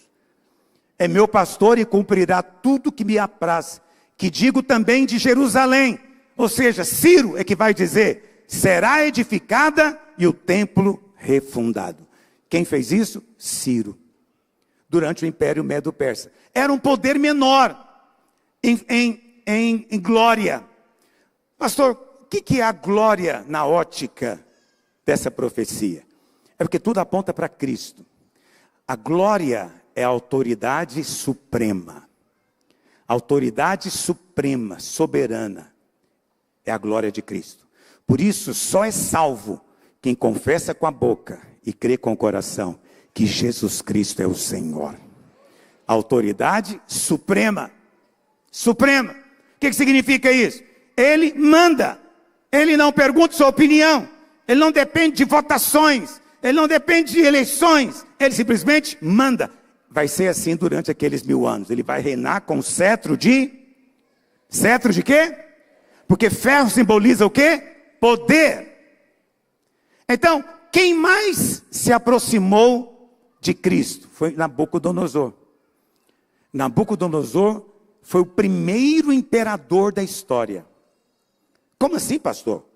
A: É meu pastor e cumprirá tudo que me apraz. Que digo também de Jerusalém. Ou seja, Ciro é que vai dizer, será edificada e o templo refundado. Quem fez isso? Ciro. Durante o Império Medo-Persa. Era um poder menor em glória. Pastor, o que é a glória na ótica dessa profecia? É porque tudo aponta para Cristo. A glória é a autoridade suprema. A autoridade suprema, soberana, é a glória de Cristo. Por isso, só é salvo quem confessa com a boca e crê com o coração que Jesus Cristo é o Senhor. Autoridade suprema. Suprema. O que significa isso? Ele manda. Ele não pergunta sua opinião. Ele não depende de votações. Ele não depende de eleições. Ele simplesmente manda. Vai ser assim durante aqueles 1000 anos. Ele vai reinar com cetro de... Cetro de quê? Porque ferro simboliza o quê? Poder. Então, quem mais se aproximou de Cristo foi Nabucodonosor. Nabucodonosor foi o primeiro imperador da história. Como assim, pastor?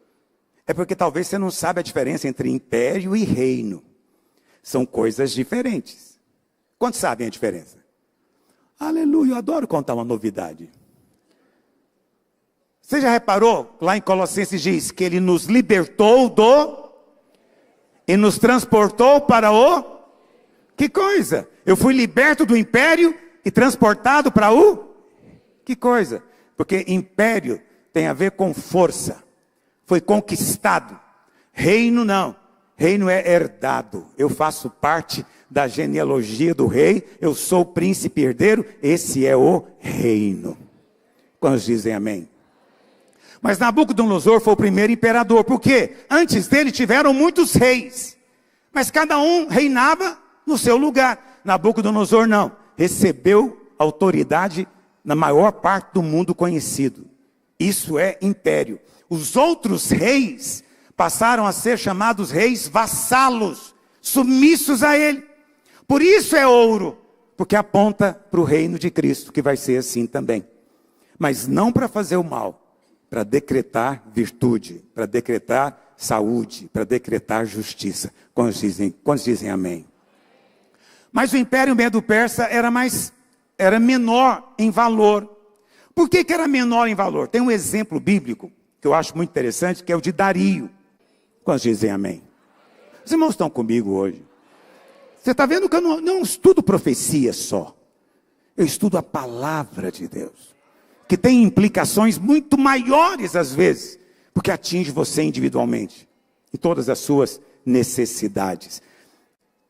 A: É porque talvez você não sabe a diferença entre império e reino. São coisas diferentes. Quantos sabem a diferença? Aleluia, eu adoro contar uma novidade. Você já reparou? Lá em Colossenses diz que ele nos libertou e nos transportou para o... Que coisa! Eu fui liberto do império e transportado para o... Que coisa? Porque império tem a ver com força. Foi conquistado. Reino não. Reino é herdado. Eu faço parte da genealogia do rei. Eu sou o príncipe herdeiro. Esse é o reino. Quantos dizem amém? Mas Nabucodonosor foi o primeiro imperador. Por quê? Antes dele tiveram muitos reis. Mas cada um reinava no seu lugar. Nabucodonosor não. Recebeu autoridade na maior parte do mundo conhecido. Isso é império. Os outros reis passaram a ser chamados reis vassalos, submissos a ele. Por isso é ouro, porque aponta para o reino de Cristo, que vai ser assim também. Mas não para fazer o mal, para decretar virtude, para decretar saúde, para decretar justiça. Quantos dizem amém? Mas o Império Medo-Persa era menor em valor. Por que era menor em valor? Tem um exemplo bíblico que eu acho muito interessante, que é o de Dario. Quantos dizem amém? Os irmãos estão comigo hoje. Você está vendo que eu não estudo profecia só. Eu estudo a palavra de Deus, que tem implicações muito maiores às vezes, porque atinge você individualmente, em todas as suas necessidades.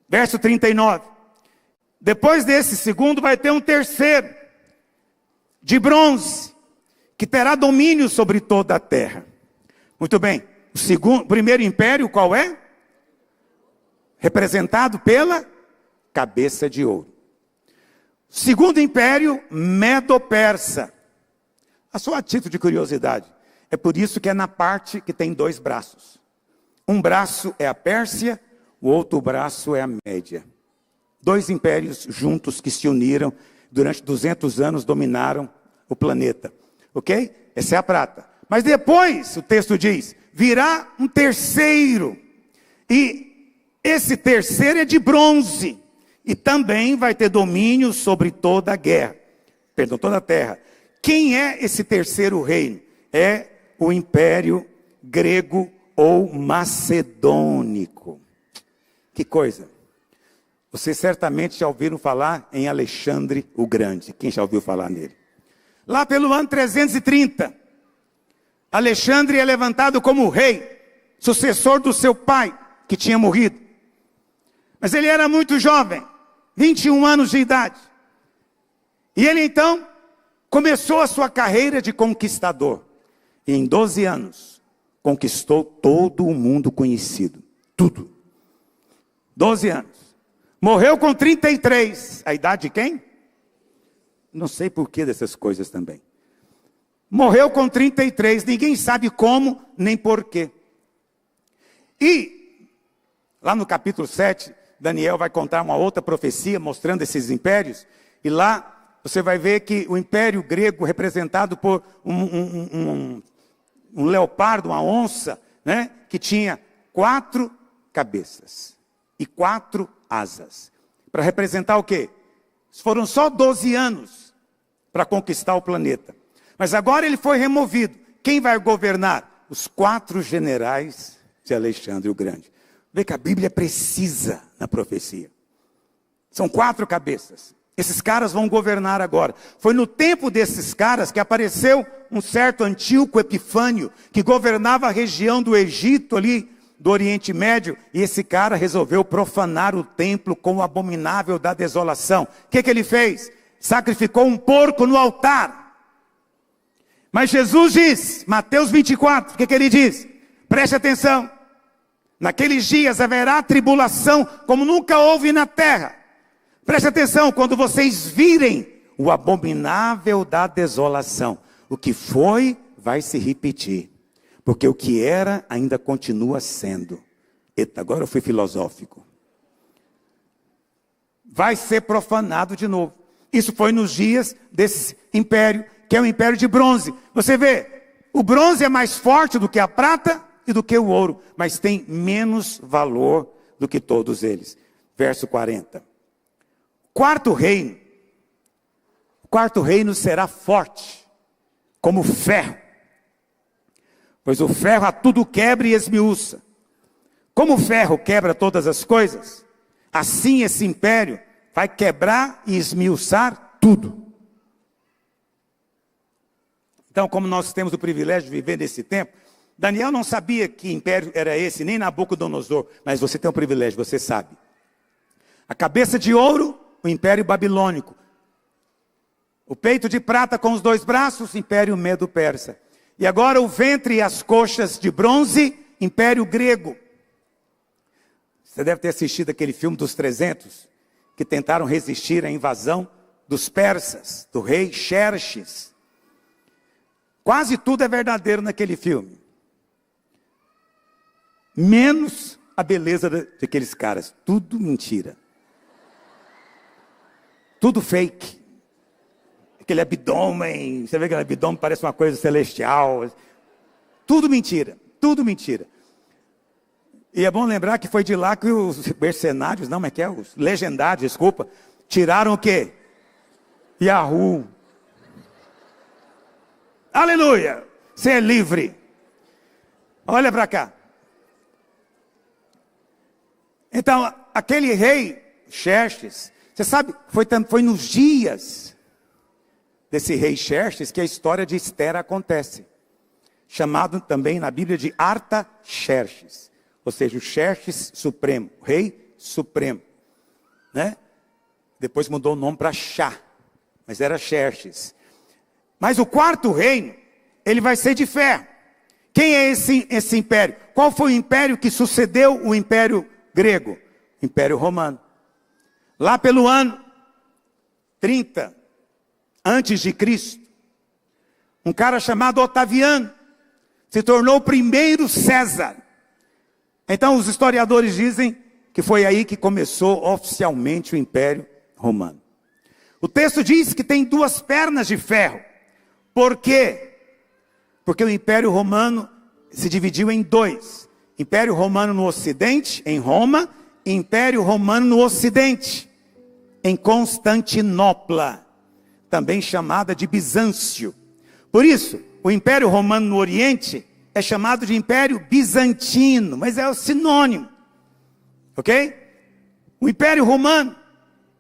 A: Verso 39. Depois desse segundo vai ter um terceiro, de bronze, que terá domínio sobre toda a terra. Muito bem, o primeiro império qual é? Representado pela cabeça de ouro. Segundo império, Medo-Persa. Só a título de curiosidade, é por isso que é na parte que tem dois braços. Um braço é a Pérsia, o outro braço é a Média. Dois impérios juntos que se uniram, durante 200 anos dominaram o planeta. Ok? Essa é a prata. Mas depois, o texto diz, virá um terceiro. E esse terceiro é de bronze. E também vai ter domínio sobre toda a guerra. Perdão, toda a terra. Quem é esse terceiro reino? É o Império Grego ou Macedônico. Que coisa. Vocês certamente já ouviram falar em Alexandre o Grande. Quem já ouviu falar nele? Lá pelo ano 330, Alexandre é levantado como rei, sucessor do seu pai, que tinha morrido. Mas ele era muito jovem, 21 anos de idade. E ele então começou a sua carreira de conquistador. E em 12 anos, conquistou todo o mundo conhecido. Tudo. 12 anos. Morreu com 33. A idade de quem? Não sei porquê dessas coisas também. Morreu com 33. Ninguém sabe como nem porquê. E, lá no capítulo 7, Daniel vai contar uma outra profecia mostrando esses impérios. E lá você vai ver que o império grego, representado por um leopardo, uma onça, né, que tinha 4 cabeças e 4 asas. Para representar o quê? Foram só 12 anos para conquistar o planeta. Mas agora ele foi removido. Quem vai governar? Os 4 generais de Alexandre o Grande. Vê que a Bíblia é precisa na profecia. São 4 cabeças. Esses caras vão governar agora. Foi no tempo desses caras que apareceu um certo Antíoco Epifânio, que governava a região do Egito ali, do Oriente Médio, e esse cara resolveu profanar o templo com o abominável da desolação. O que ele fez? Sacrificou um porco no altar. Mas Jesus diz, Mateus 24, o que ele diz? Preste atenção. Naqueles dias haverá tribulação como nunca houve na terra. Preste atenção, quando vocês virem o abominável da desolação. O que foi, vai se repetir. Porque o que era, ainda continua sendo. Eita, agora eu fui filosófico. Vai ser profanado de novo. Isso foi nos dias desse império, que é o império de bronze. Você vê, o bronze é mais forte do que a prata e do que o ouro, mas tem menos valor do que todos eles. Verso 40. Quarto reino será forte, como ferro. Pois o ferro a tudo quebra e esmiuça. Como o ferro quebra todas as coisas, assim esse império vai quebrar e esmiuçar tudo. Então, como nós temos o privilégio de viver nesse tempo, Daniel não sabia que império era esse, nem Nabucodonosor, mas você tem o privilégio, você sabe. A cabeça de ouro, o império babilônico. O peito de prata com os 2 braços, império medo-persa. E agora o ventre e as coxas de bronze, império grego. Você deve ter assistido aquele filme dos 300, que tentaram resistir à invasão dos persas, do rei Xerxes. Quase tudo é verdadeiro naquele filme. Menos a beleza daqueles caras. Tudo mentira. Tudo fake. Aquele abdômen, você vê aquele abdômen parece uma coisa celestial. Tudo mentira, tudo mentira. E é bom lembrar que foi de lá que os mercenários, não, mas que é os legendários, desculpa, tiraram o quê? Yahoo. Aleluia! Você é livre. Olha para cá. Então, aquele rei Xerxes, você sabe, foi nos dias desse rei Xerxes que a história de Esther acontece. Chamado também na Bíblia de Artaxerxes. Ou seja, o Xerxes Supremo, o rei supremo. Né? Depois mudou o nome para Xá, mas era Xerxes. Mas o 4º reino, ele vai ser de ferro. Quem é esse império? Qual foi o império que sucedeu o império grego? Império Romano. Lá pelo ano 30 antes de Cristo, um cara chamado Otaviano se tornou o primeiro César. Então os historiadores dizem que foi aí que começou oficialmente o Império Romano. O texto diz que tem 2 pernas de ferro. Por quê? Porque o Império Romano se dividiu em 2. Império Romano no Ocidente, em Roma, e Império Romano no Ocidente, em Constantinopla, também chamada de Bizâncio. Por isso, o Império Romano no Oriente é chamado de Império Bizantino, mas é o sinônimo. Ok? O Império Romano,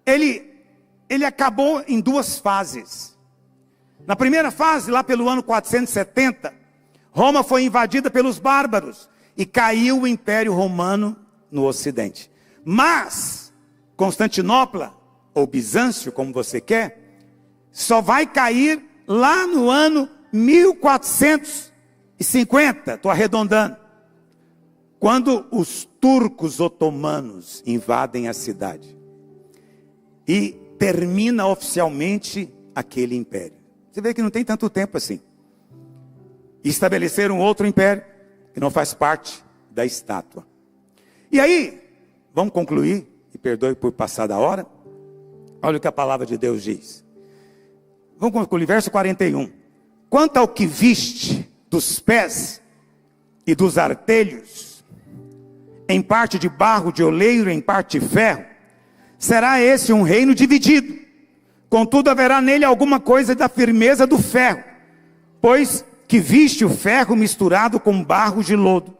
A: ele acabou em 2 fases. Na primeira fase, lá pelo ano 470, Roma foi invadida pelos bárbaros e caiu o Império Romano no Ocidente. Mas Constantinopla, ou Bizâncio, como você quer, só vai cair lá no ano 1450, estou arredondando, quando os turcos otomanos invadem a cidade. E termina oficialmente aquele império. Você vê que não tem tanto tempo assim. E estabeleceram outro império, que não faz parte da estátua. E aí, vamos concluir, e perdoe por passar da hora. Olha o que a palavra de Deus diz. Vamos concluir, verso 41. Quanto ao que viste dos pés e dos artelhos, em parte de barro de oleiro, em parte de ferro, será esse um reino dividido. Contudo, haverá nele alguma coisa da firmeza do ferro, pois que viste o ferro misturado com barro de lodo.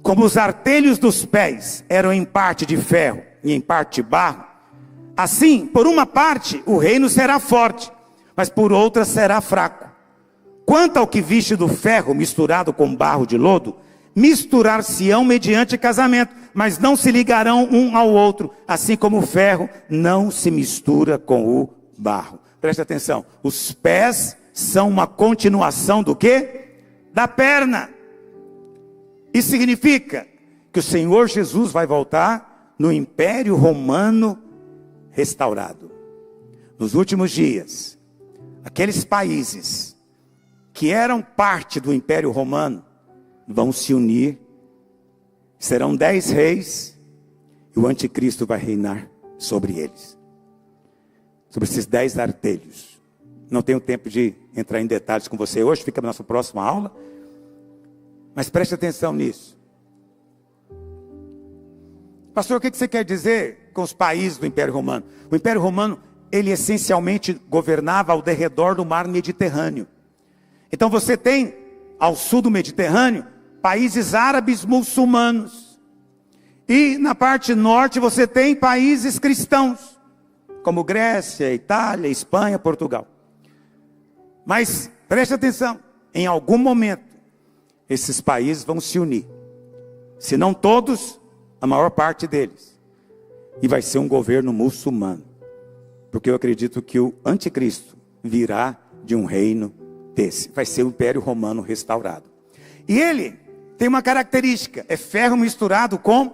A: Como os artelhos dos pés eram em parte de ferro e em parte de barro, assim, por uma parte, o reino será forte, mas por outra será fraco. Quanto ao que viste do ferro misturado com barro de lodo, misturar-se-ão mediante casamento, mas não se ligarão um ao outro, assim como o ferro não se mistura com o barro. Preste atenção, os pés são uma continuação do quê? Da perna. Isso significa que o Senhor Jesus vai voltar no Império Romano restaurado. Nos últimos dias, aqueles países que eram parte do Império Romano vão se unir. Serão 10 reis e o anticristo vai reinar sobre eles. Sobre esses 10 artelhos. Não tenho tempo de entrar em detalhes com você hoje, fica na nossa próxima aula. Mas preste atenção nisso. Pastor, o que você quer dizer com os países do Império Romano? O Império Romano, ele essencialmente governava ao derredor do mar Mediterrâneo. Então você tem, ao sul do Mediterrâneo, países árabes muçulmanos. E na parte norte você tem países cristãos, como Grécia, Itália, Espanha, Portugal. Mas preste atenção, em algum momento esses países vão se unir. Se não todos, a maior parte deles. E vai ser um governo muçulmano. Porque eu acredito que o anticristo virá de um reino desse. Vai ser o Império Romano restaurado. E ele tem uma característica, é ferro misturado com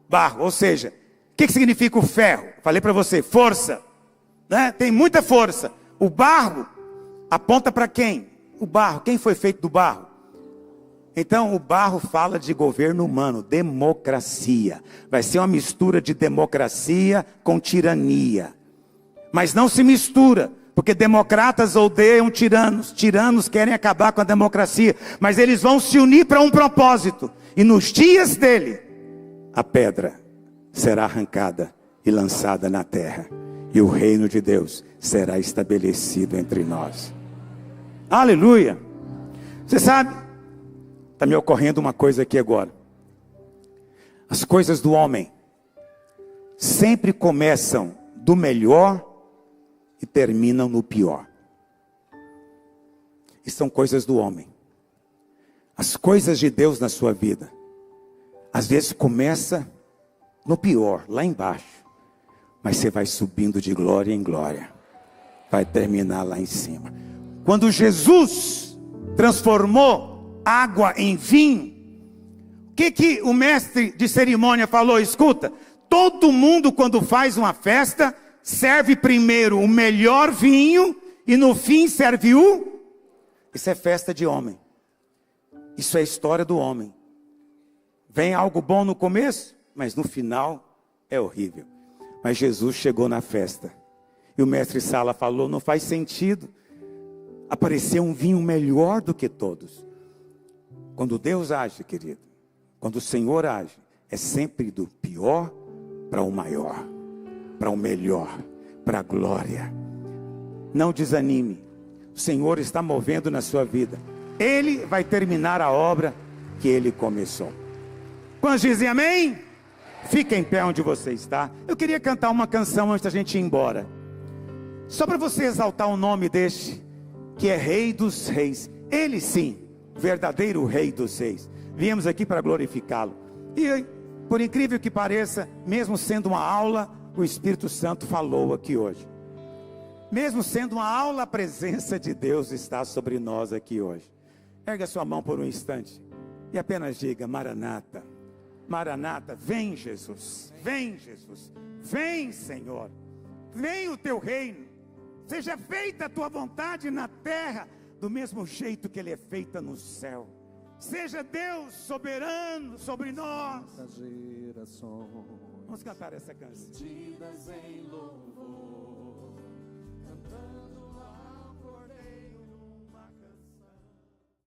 A: barro. Ou seja, o que significa o ferro? Falei para você, força, né? Tem muita força. O barro aponta para quem? O barro, quem foi feito do barro? Então o barro fala de governo humano, democracia. Vai ser uma mistura de democracia com tirania. Mas não se mistura, porque democratas odeiam tiranos. Tiranos querem acabar com a democracia. Mas eles vão se unir para um propósito. E nos dias dele, a pedra será arrancada e lançada na terra. E o reino de Deus será estabelecido entre nós. Aleluia! Você sabe, está me ocorrendo uma coisa aqui agora. As coisas do homem sempre começam do melhor e terminam no pior. E são coisas do homem. As coisas de Deus na sua vida, às vezes começa no pior, lá embaixo. Mas você vai subindo de glória em glória. Vai terminar lá em cima. Quando Jesus transformou água em vinho, o que o mestre de cerimônia falou? Escuta, todo mundo quando faz uma festa, serve primeiro o melhor vinho e no fim serve o... Isso é festa de homem. Isso é história do homem. Vem algo bom no começo, mas no final é horrível. Mas Jesus chegou na festa. E o mestre Sala falou, não faz sentido aparecer um vinho melhor do que todos. Quando Deus age, querido, quando o Senhor age, é sempre do pior para o maior, para o melhor, para a glória. Não desanime. O Senhor está movendo na sua vida. Ele vai terminar a obra que Ele começou. Quantos dizem amém? Fica em pé onde você está. Eu queria cantar uma canção antes da gente ir embora. Só para você exaltar o nome deste, que é Rei dos Reis. Ele sim, verdadeiro Rei dos Reis. Viemos aqui para glorificá-lo. E por incrível que pareça, mesmo sendo uma aula, o Espírito Santo falou aqui hoje. Mesmo sendo uma aula, a presença de Deus está sobre nós aqui hoje. Erga sua mão por um instante e apenas diga, Maranata, Maranata, vem Jesus, vem Jesus, vem Senhor, vem o teu reino, seja feita a tua vontade na terra, do mesmo jeito que ele é feita no céu. Seja Deus soberano sobre nós. Vamos cantar essa canção.